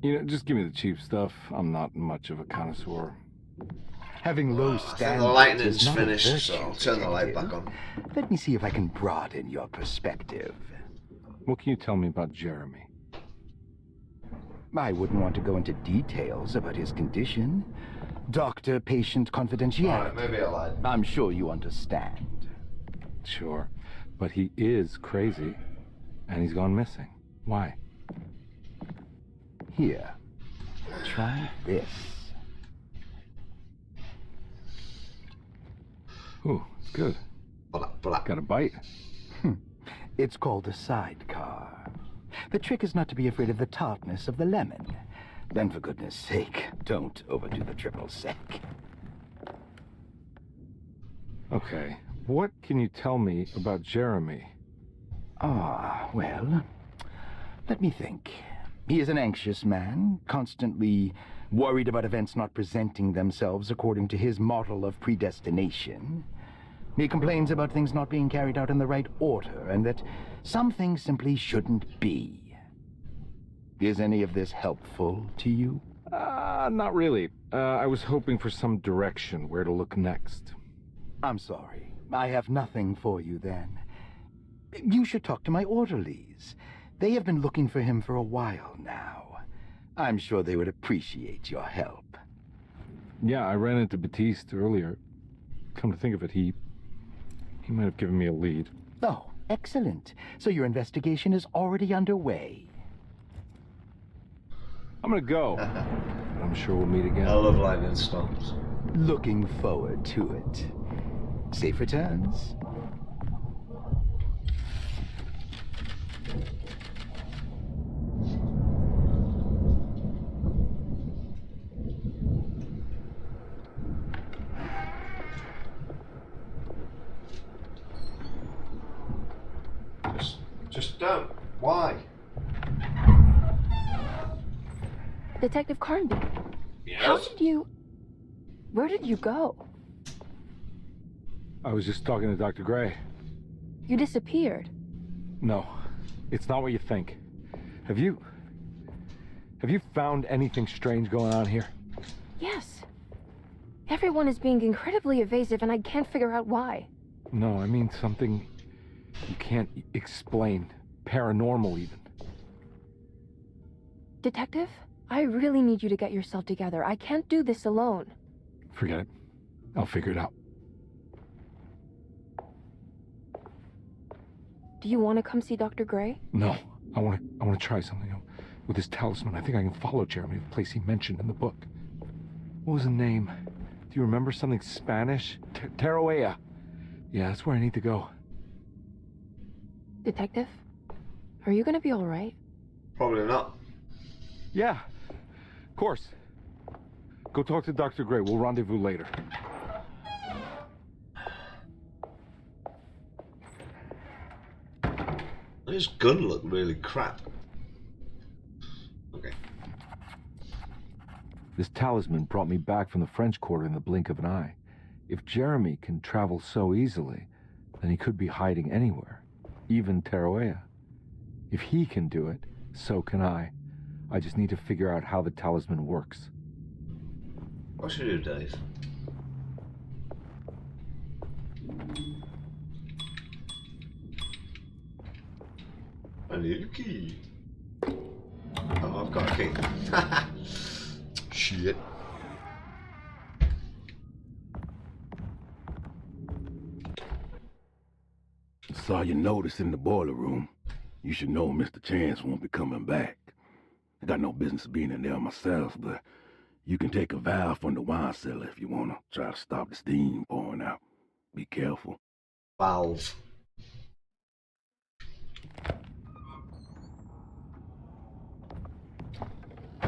You know, just give me the cheap stuff. I'm not much of a connoisseur. Having low I think standards the lighting's is not a finished, virtue, so I'll turn the light back Detective. on. Let me see if I can broaden your perspective. What can you tell me about Jeremy? I wouldn't want to go into details about his condition, Doctor-patient confidentiality. Alright, maybe I lied. I'm sure you understand. Sure, but he is crazy, and he's gone missing. Why? Here, try this. Ooh, it's good. Got a bite. It's called a sidecar. The trick is not to be afraid of the tartness of the lemon. Then, for goodness sake, don't overdo the triple sec. Okay, what can you tell me about Jeremy? Well, let me think. He is an anxious man, constantly worried about events not presenting themselves according to his model of predestination. He complains about things not being carried out in the right order, and that some things simply shouldn't be. Is any of this helpful to you? Not really. I was hoping for some direction where to look next. I'm sorry. I have nothing for you then. You should talk to my orderlies. They have been looking for him for a while now. I'm sure they would appreciate your help. Yeah, I ran into Batiste earlier. Come to think of it, he might have given me a lead. Oh, excellent. So your investigation is already underway. I'm gonna go. I'm sure we'll meet again. I love lightning storms. Looking forward to it. Safe returns. Just don't. Why? Detective Carnby. Yes? How did you... Where did you go? I was just talking to Dr. Gray. You disappeared. No, it's not what you think. Have you found anything strange going on here? Yes. Everyone is being incredibly evasive, and I can't figure out why. No, I mean something you can't explain. Paranormal, even. Detective, I really need you to get yourself together. I can't do this alone. Forget it. I'll figure it out. Do you want to come see Dr. Gray? No, I want to try something with his talisman. I think I can follow Jeremy to the place he mentioned in the book. What was the name? Do you remember something Spanish? Tarawea. Yeah, that's where I need to go. Detective, are you gonna be all right? Probably not. Yeah, of course. Go talk to Dr. Gray. We'll rendezvous later. His gun looked really crap. Okay. This talisman brought me back from the French Quarter in the blink of an eye. If Jeremy can travel so easily, then he could be hiding anywhere, even Tarawea. If he can do it, so can I. I just need to figure out how the talisman works. What should you do, Dave? I need a key. Oh, I've got a key. Shit. Saw your notice in the boiler room. You should know Mr. Chance won't be coming back. I got no business being in there myself, but you can take a valve from the wine cellar if you want to try to stop the steam pouring out. Be careful. Valve.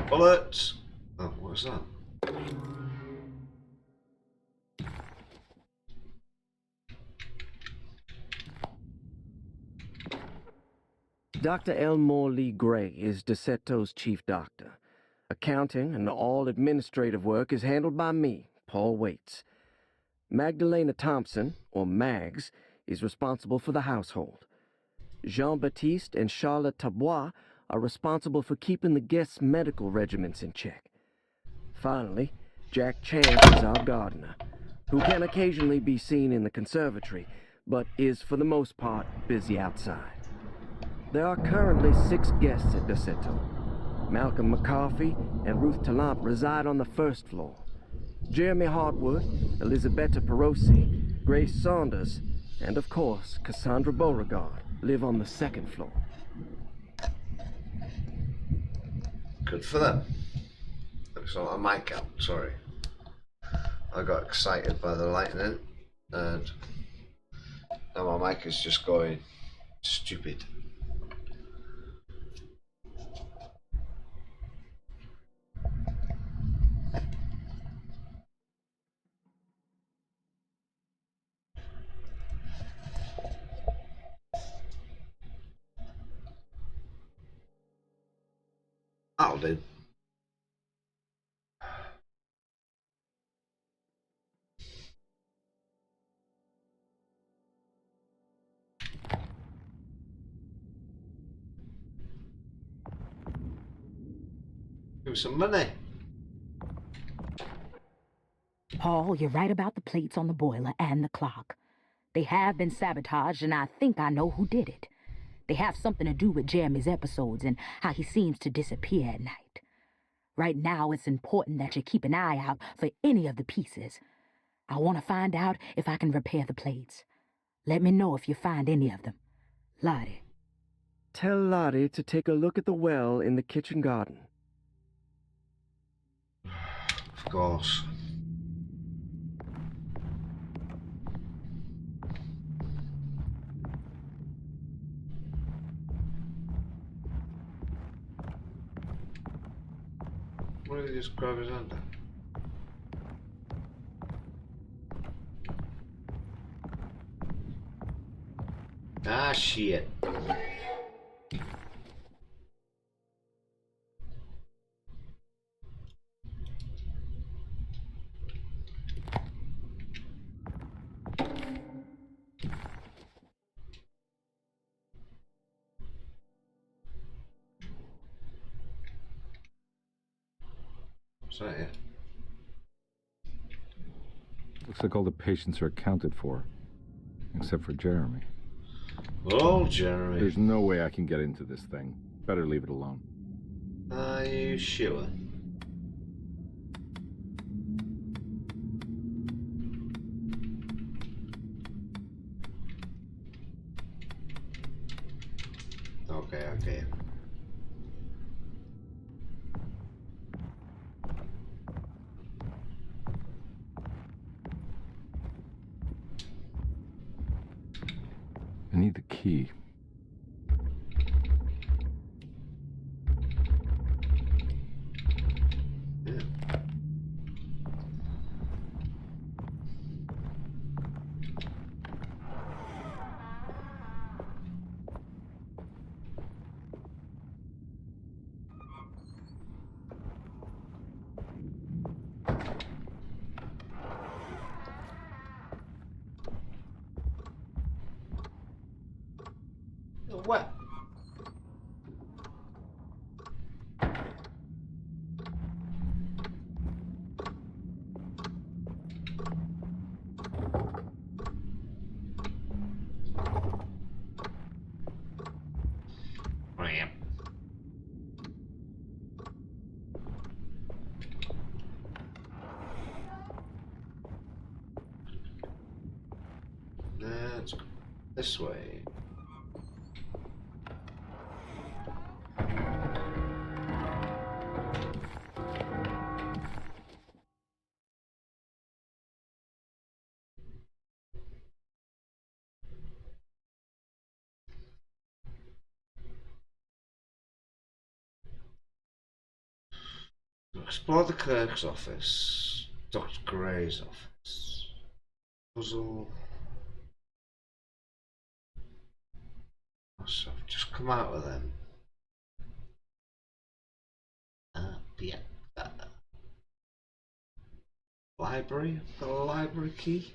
Bullets. Oh, what's that? Dr. Elmore Lee Gray is DeSeto's chief doctor. Accounting and all administrative work is handled by me, Paul Waits. Magdalena Thompson, or Mags, is responsible for the household. Jean-Baptiste and Charlotte Tabois are responsible for keeping the guests' medical regimens in check. Finally, Jack Chance is our gardener, who can occasionally be seen in the conservatory, but is for the most part busy outside. There are currently 6 guests at DeSeto. Malcolm McCarthy and Ruth Tallant reside on the first floor. Jeremy Hartwood, Elisabetta Perosi, Grace Saunders, and of course, Cassandra Beauregard live on the second floor. Good for them. So a mic out, sorry. I got excited by the lightning and now my mic is just going stupid. That'll do. Give me some money. Paul, you're right about the plates on the boiler and the clock. They have been sabotaged, and I think I know who did it. They have something to do with Jeremy's episodes and how he seems to disappear at night. Right now, it's important that you keep an eye out for any of the pieces. I want to find out if I can repair the plates. Let me know if you find any of them. Lottie. Tell Lottie to take a look at the well in the kitchen garden. Of course. Why did he just grab his hand? Ah, shit. What's that here? Looks like all the patients are accounted for, except for Jeremy. Oh, Jeremy. There's no way I can get into this thing. Better leave it alone. Are you sure? Okay. I need the key. Yeah. What? Let's go this way. Explore the clerk's office, Dr. Gray's office. Puzzle. So I've just come out of them. Yeah. Library? The library key?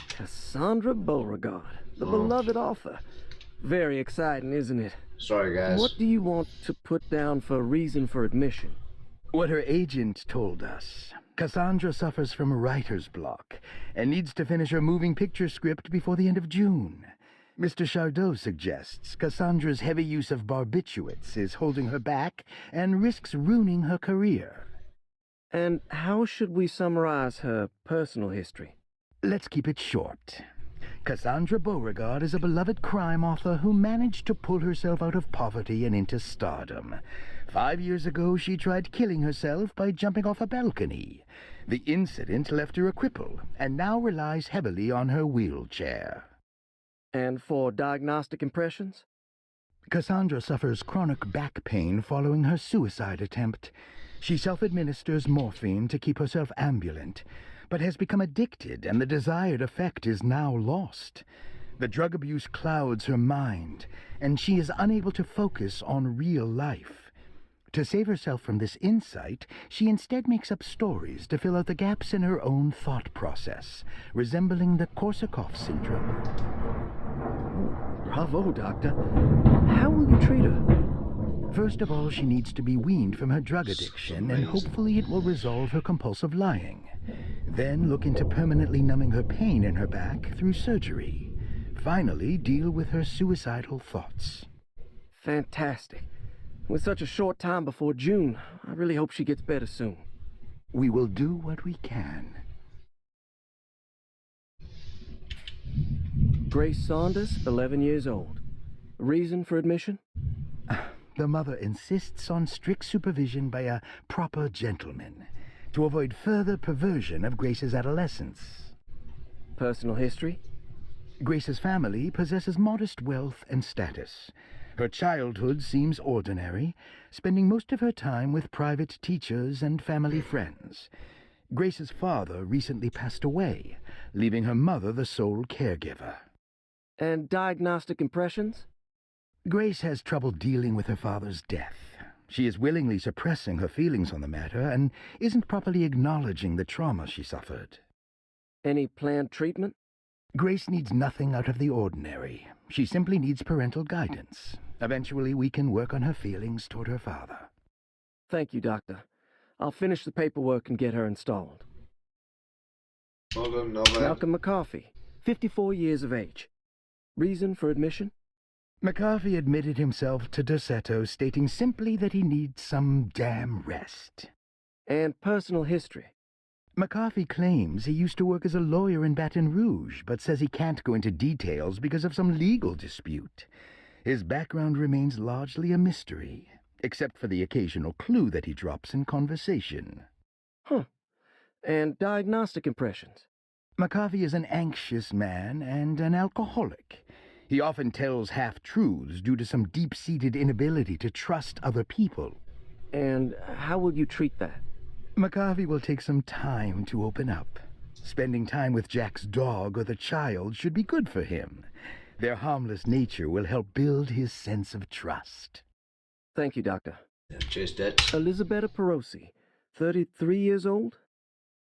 Cassandra Beauregard, the beloved author. Very exciting, isn't it? Sorry, guys. What do you want to put down for reason for admission? What her agent told us. Cassandra suffers from writer's block and needs to finish her moving picture script before the end of June. Mr. Chardot suggests Cassandra's heavy use of barbiturates is holding her back and risks ruining her career. And how should we summarize her personal history? Let's keep it short. Cassandra Beauregard is a beloved crime author who managed to pull herself out of poverty and into stardom. 5 years ago, she tried killing herself by jumping off a balcony. The incident left her a cripple, and now relies heavily on her wheelchair. And for diagnostic impressions? Cassandra suffers chronic back pain following her suicide attempt. She self-administers morphine to keep herself ambulant, but has become addicted, and the desired effect is now lost. The drug abuse clouds her mind, and she is unable to focus on real life. To save herself from this insight, she instead makes up stories to fill out the gaps in her own thought process, resembling the Korsakoff syndrome. Bravo, Doctor. How will you treat her? First of all, she needs to be weaned from her drug addiction, and hopefully it will resolve her compulsive lying. Then look into permanently numbing her pain in her back through surgery. Finally, deal with her suicidal thoughts. Fantastic. With such a short time before June, I really hope she gets better soon. We will do what we can. Grace Saunders, 11 years old. Reason for admission? The mother insists on strict supervision by a proper gentleman to avoid further perversion of Grace's adolescence. Personal history? Grace's family possesses modest wealth and status. Her childhood seems ordinary, spending most of her time with private teachers and family friends. Grace's father recently passed away, leaving her mother the sole caregiver. And diagnostic impressions? Grace has trouble dealing with her father's death. She is willingly suppressing her feelings on the matter and isn't properly acknowledging the trauma she suffered. Any planned treatment? Grace needs nothing out of the ordinary. She simply needs parental guidance. Eventually, we can work on her feelings toward her father. Thank you, Doctor. I'll finish the paperwork and get her installed. Hold on, no bad. Malcolm McCarthy, 54 years of age. Reason for admission? McCarthy admitted himself to Derceto, stating simply that he needs some damn rest. And personal history? McCarthy claims he used to work as a lawyer in Baton Rouge, but says he can't go into details because of some legal dispute. His background remains largely a mystery, except for the occasional clue that he drops in conversation. Huh. And diagnostic impressions? McCarthy is an anxious man and an alcoholic. He often tells half-truths due to some deep-seated inability to trust other people. And how will you treat that? McCarthy will take some time to open up. Spending time with Jack's dog or the child should be good for him. Their harmless nature will help build his sense of trust. Thank you, Doctor. Cheers, Dad. Elisabetta Perosi, 33 years old?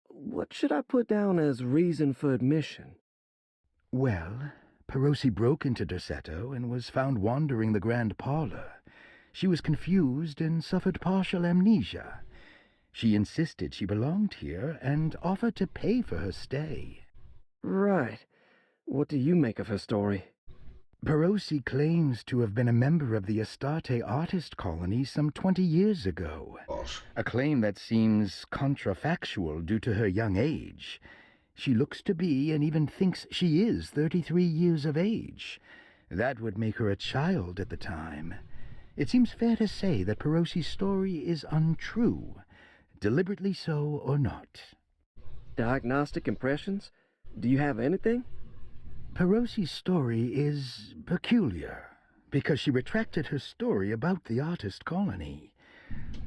What should I put down as reason for admission? Well, Perosi broke into Derceto and was found wandering the grand parlor. She was confused and suffered partial amnesia. She insisted she belonged here and offered to pay for her stay. Right. What do you make of her story? Perosi claims to have been a member of the Astarte artist colony some 20 years ago. A claim that seems contrafactual due to her young age. She looks to be and even thinks she is 33 years of age. That would make her a child at the time. It seems fair to say that Perosi's story is untrue, deliberately so or not. Diagnostic impressions? Do you have anything? Perosi's story is peculiar, because she retracted her story about the artist colony.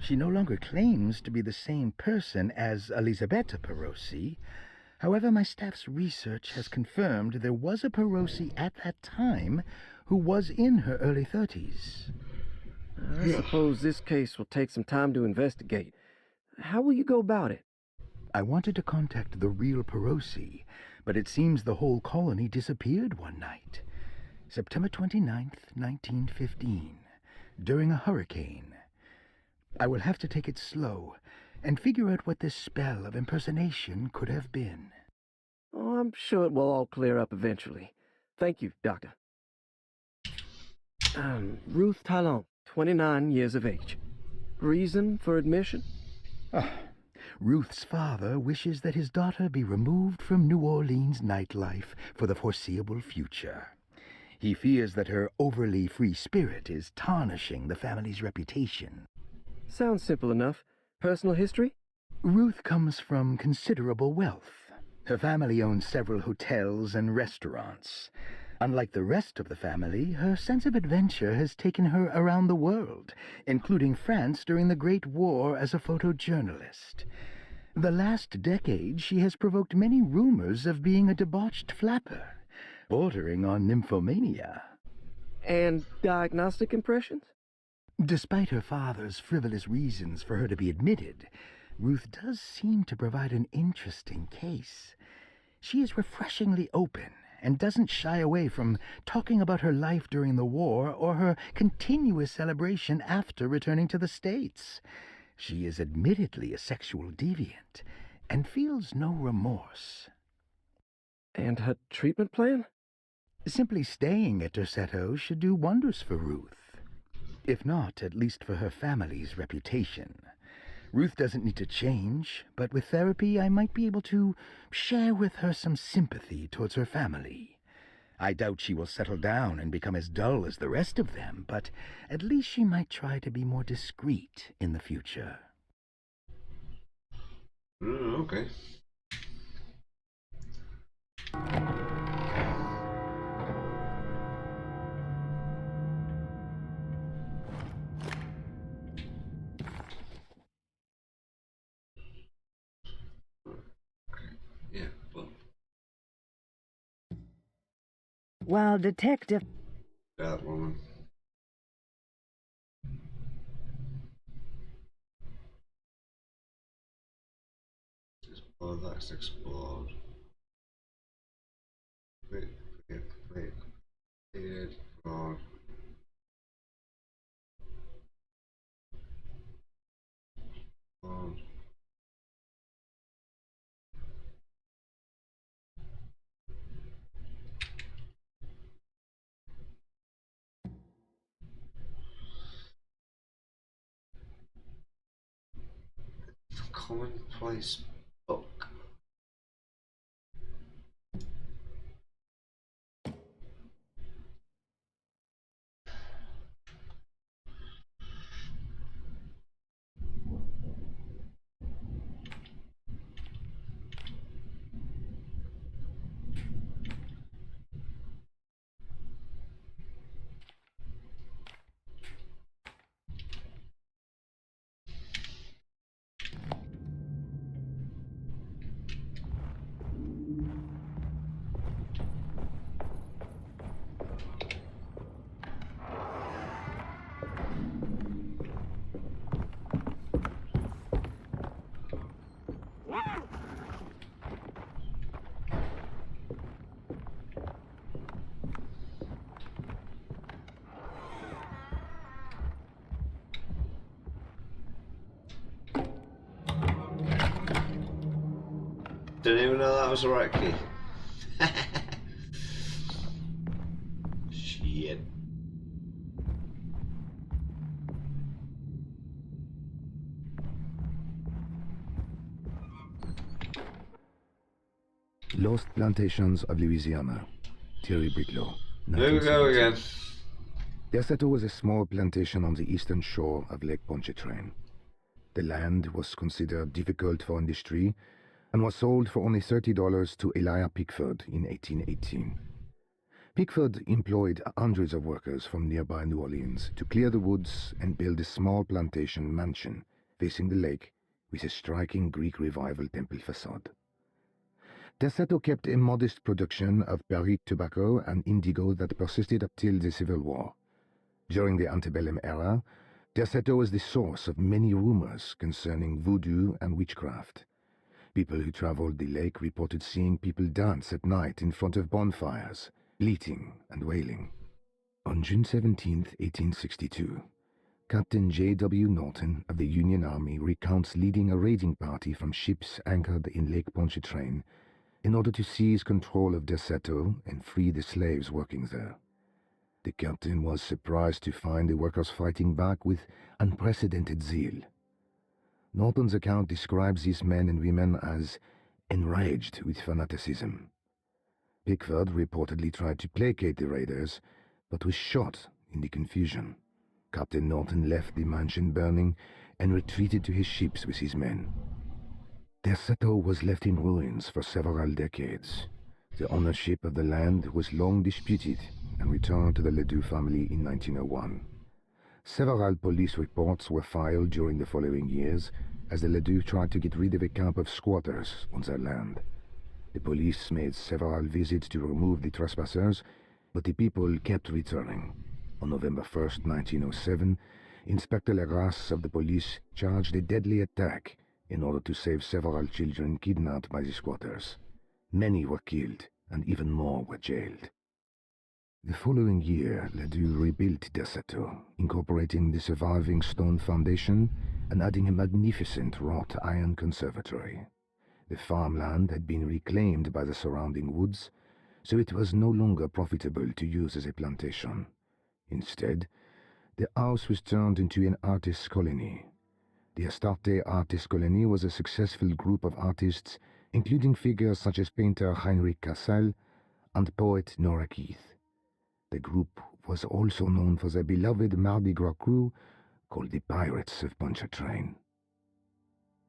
She no longer claims to be the same person as Elisabetta Perosi. However, my staff's research has confirmed there was a Perosi at that time who was in her early 30s. I suppose this case will take some time to investigate. How will you go about it? I wanted to contact the real Perosi, but it seems the whole colony disappeared one night. September 29th, 1915, during a hurricane. I will have to take it slow and figure out what this spell of impersonation could have been. Oh, I'm sure it will all clear up eventually. Thank you, Doctor. Ruth Talon, 29 years of age. Reason for admission? Ruth's father wishes that his daughter be removed from New Orleans nightlife for the foreseeable future. He fears that her overly free spirit is tarnishing the family's reputation. Sounds simple enough. Personal history? Ruth comes from considerable wealth. Her family owns several hotels and restaurants. Unlike the rest of the family, her sense of adventure has taken her around the world, including France during the Great War as a photojournalist. The last decade, she has provoked many rumors of being a debauched flapper, bordering on nymphomania. And diagnostic impressions? Despite her father's frivolous reasons for her to be admitted, Ruth does seem to provide an interesting case. She is refreshingly open and doesn't shy away from talking about her life during the war or her continuous celebration after returning to the States. She is admittedly a sexual deviant and feels no remorse. And her treatment plan? Simply staying at Derceto should do wonders for Ruth. If not, at least for her family's reputation. Ruth doesn't need to change, but with therapy I might be able to share with her some sympathy towards her family. I doubt she will settle down and become as dull as the rest of them, but at least she might try to be more discreet in the future. Okay. Yeah, well. While Detective... That woman. Explode, that's explode. Click, Cleared, fraud. Fraud. Commonplace book. Didn't even know that was the right key. Shit. Lost Plantations of Louisiana, Thierry Briclot. There we go again. Derceto was a small plantation on the eastern shore of Lake Pontchartrain. The land was considered difficult for industry and was sold for only $30 to Elijah Pickford in 1818. Pickford employed hundreds of workers from nearby New Orleans to clear the woods and build a small plantation mansion facing the lake with a striking Greek Revival temple facade. Derceto kept a modest production of Perique tobacco and indigo that persisted up till the Civil War. During the antebellum era, Derceto was the source of many rumors concerning voodoo and witchcraft. People who traveled the lake reported seeing people dance at night in front of bonfires, bleating and wailing. On June 17, 1862, Captain J.W. Norton of the Union Army recounts leading a raiding party from ships anchored in Lake Pontchartrain in order to seize control of Derceto and free the slaves working there. The captain was surprised to find the workers fighting back with unprecedented zeal. Norton's account describes these men and women as enraged with fanaticism. Pickford reportedly tried to placate the raiders, but was shot in the confusion. Captain Norton left the mansion burning and retreated to his ships with his men. Derceto was left in ruins for several decades. The ownership of the land was long disputed and returned to the Ledoux family in 1901. Several police reports were filed during the following years as the Ledoux tried to get rid of a camp of squatters on their land. The police made several visits to remove the trespassers, but the people kept returning. On November 1st, 1907, Inspector Legras of the police charged a deadly attack in order to save several children kidnapped by the squatters. Many were killed, and even more were jailed. The following year, Ledoux rebuilt Derceto, incorporating the surviving stone foundation and adding a magnificent wrought iron conservatory. The farmland had been reclaimed by the surrounding woods, so it was no longer profitable to use as a plantation. Instead, the house was turned into an artist's colony. The Astarte Artist Colony was a successful group of artists, including figures such as painter Heinrich Cassel and poet Nora Keith. The group was also known for their beloved Mardi Gras crew, called the Pirates of Pontchartrain.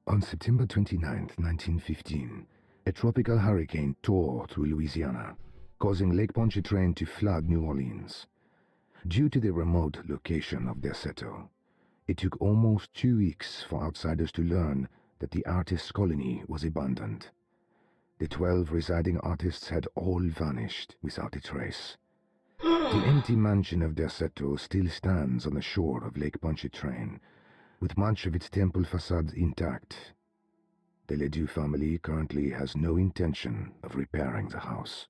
On September 29, 1915, a tropical hurricane tore through Louisiana, causing Lake Pontchartrain to flood New Orleans. Due to the remote location of Derceto, it took almost 2 weeks for outsiders to learn that the artists' colony was abandoned. The 12 residing artists had all vanished without a trace. The empty mansion of Derceto still stands on the shore of Lake Pontchartrain, with much of its temple facade intact. The Ledoux family currently has no intention of repairing the house.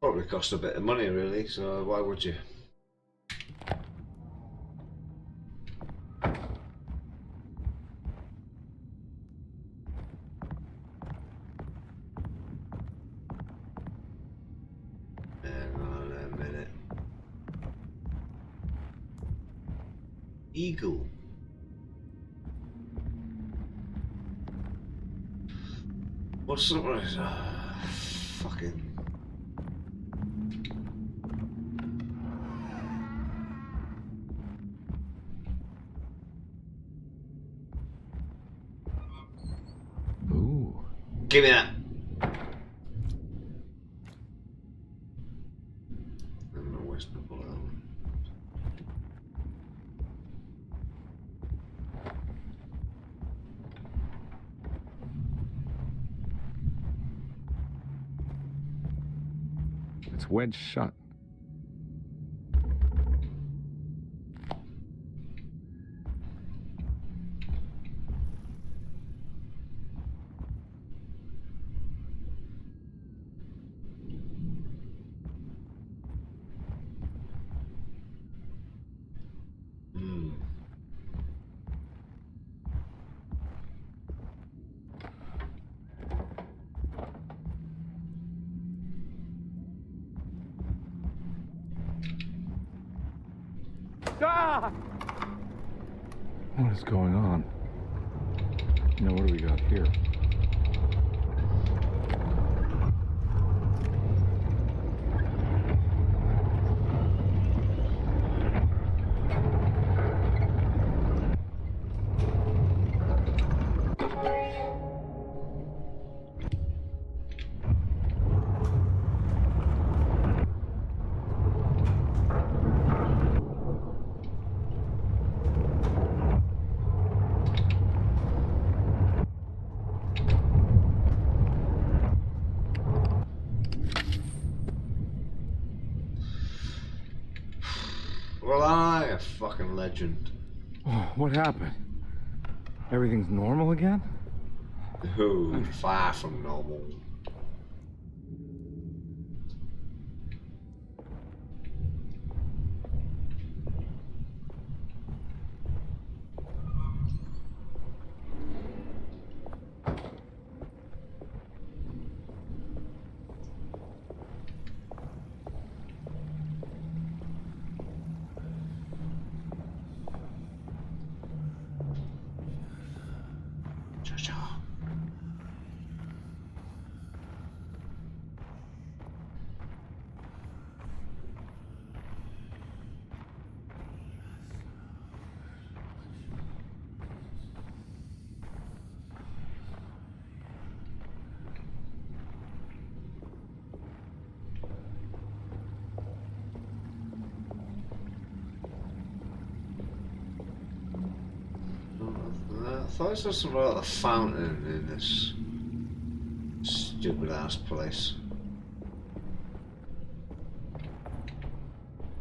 Probably cost a bit of money, really, so why would you? Hang on a minute. Eagle. What's the fucking... Ooh. Give me that. It's wedged shut. What is going on? Now, what do we got here? Well, I a fucking legend. Oh, what happened? Everything's normal again? Who? Far from normal. thought I saw something about the fountain in this stupid ass place.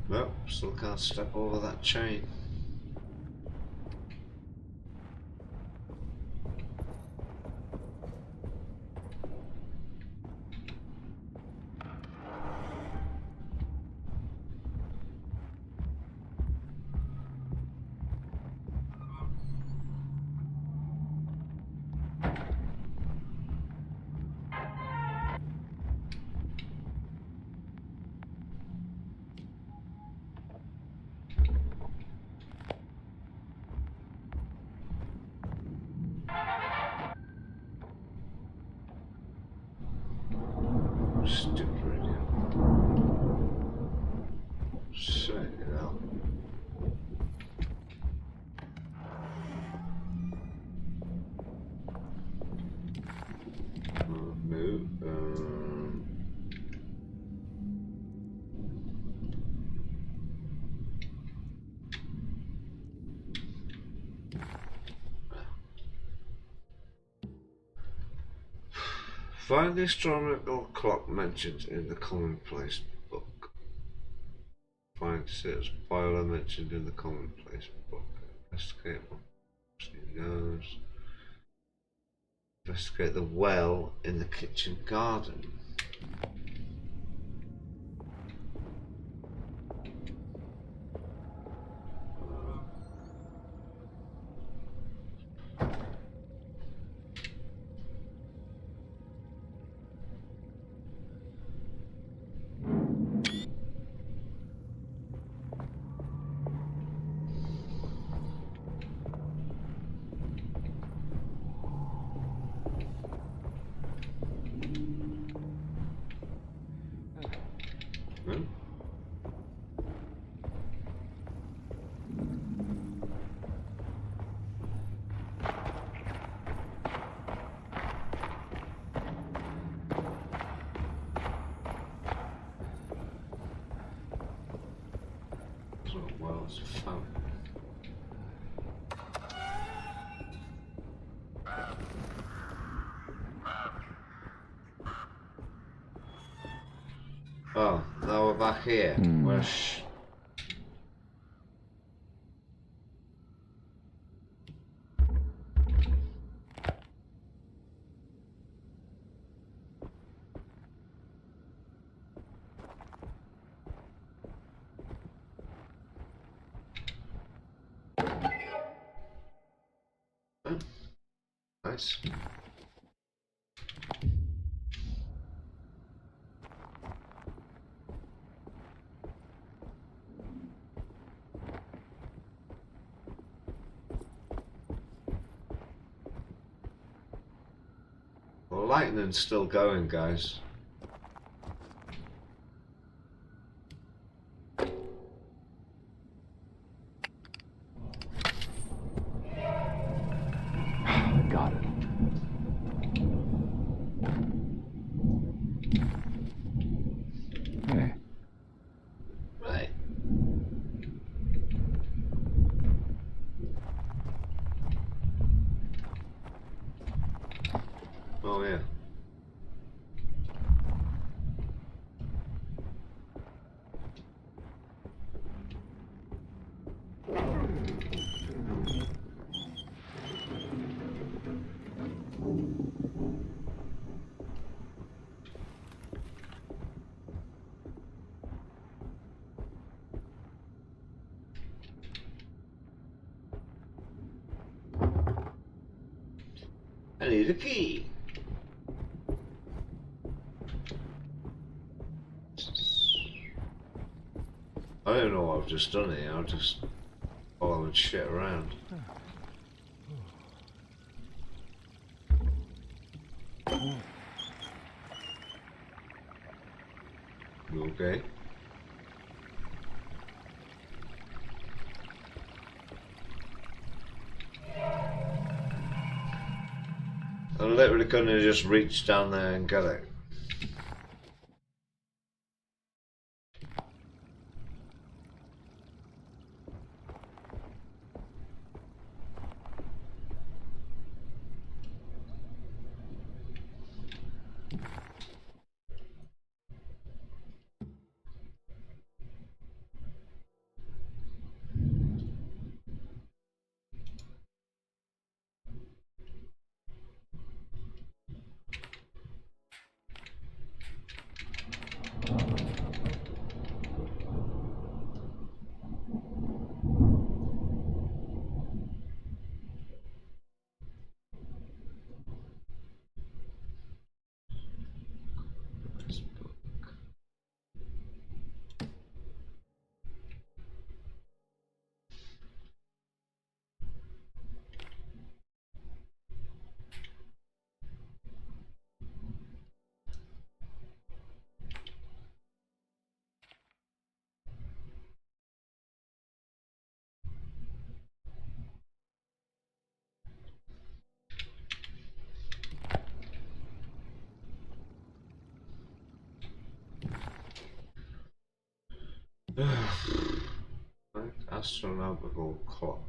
Well, still can't step over that chain. Stupid radio. Check it out. Move. Find the astronomical clock mentioned in the commonplace book. Find Sir's boiler mentioned in the commonplace book. Investigate what she knows. Investigate the well in the kitchen garden. Oh, now we're back here. We're nice. Well, lightning's still going, guys. Got it. Hey. Right. Oh yeah. I need a key. I don't know what I've just done here. I'm just following shit around. You okay? I literally couldn't have just reached down there and got it. Astronomical clock.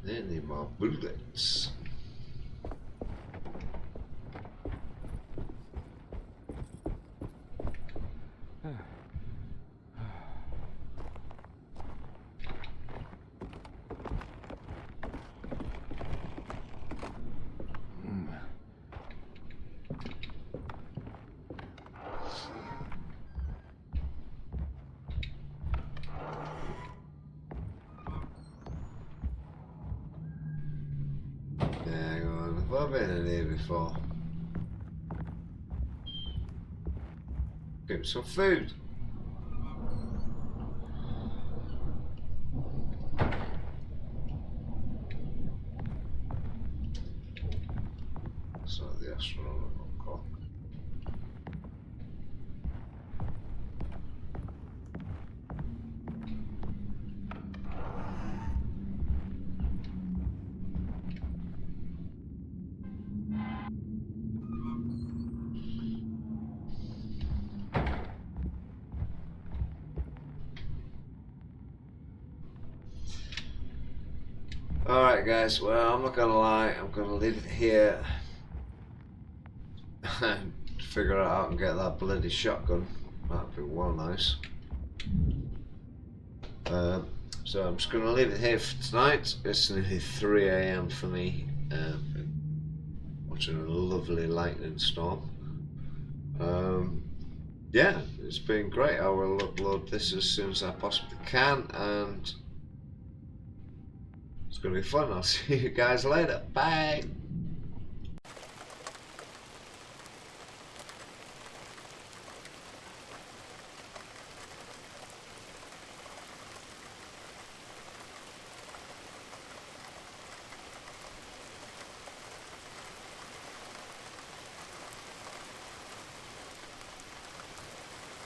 They need more bullets. Yeah, go on. I've been in here before. Get some food. So the astronomical clock. Alright guys, well I'm not gonna lie, I'm gonna leave it here and figure out and get that bloody shotgun. That'd be well nice. So I'm just gonna leave it here for tonight. It's nearly 3 AM for me. Watching a lovely lightning storm. Yeah, it's been great. I will upload this as soon as I possibly can, and it's going to be fun. I'll see you guys later. Bye.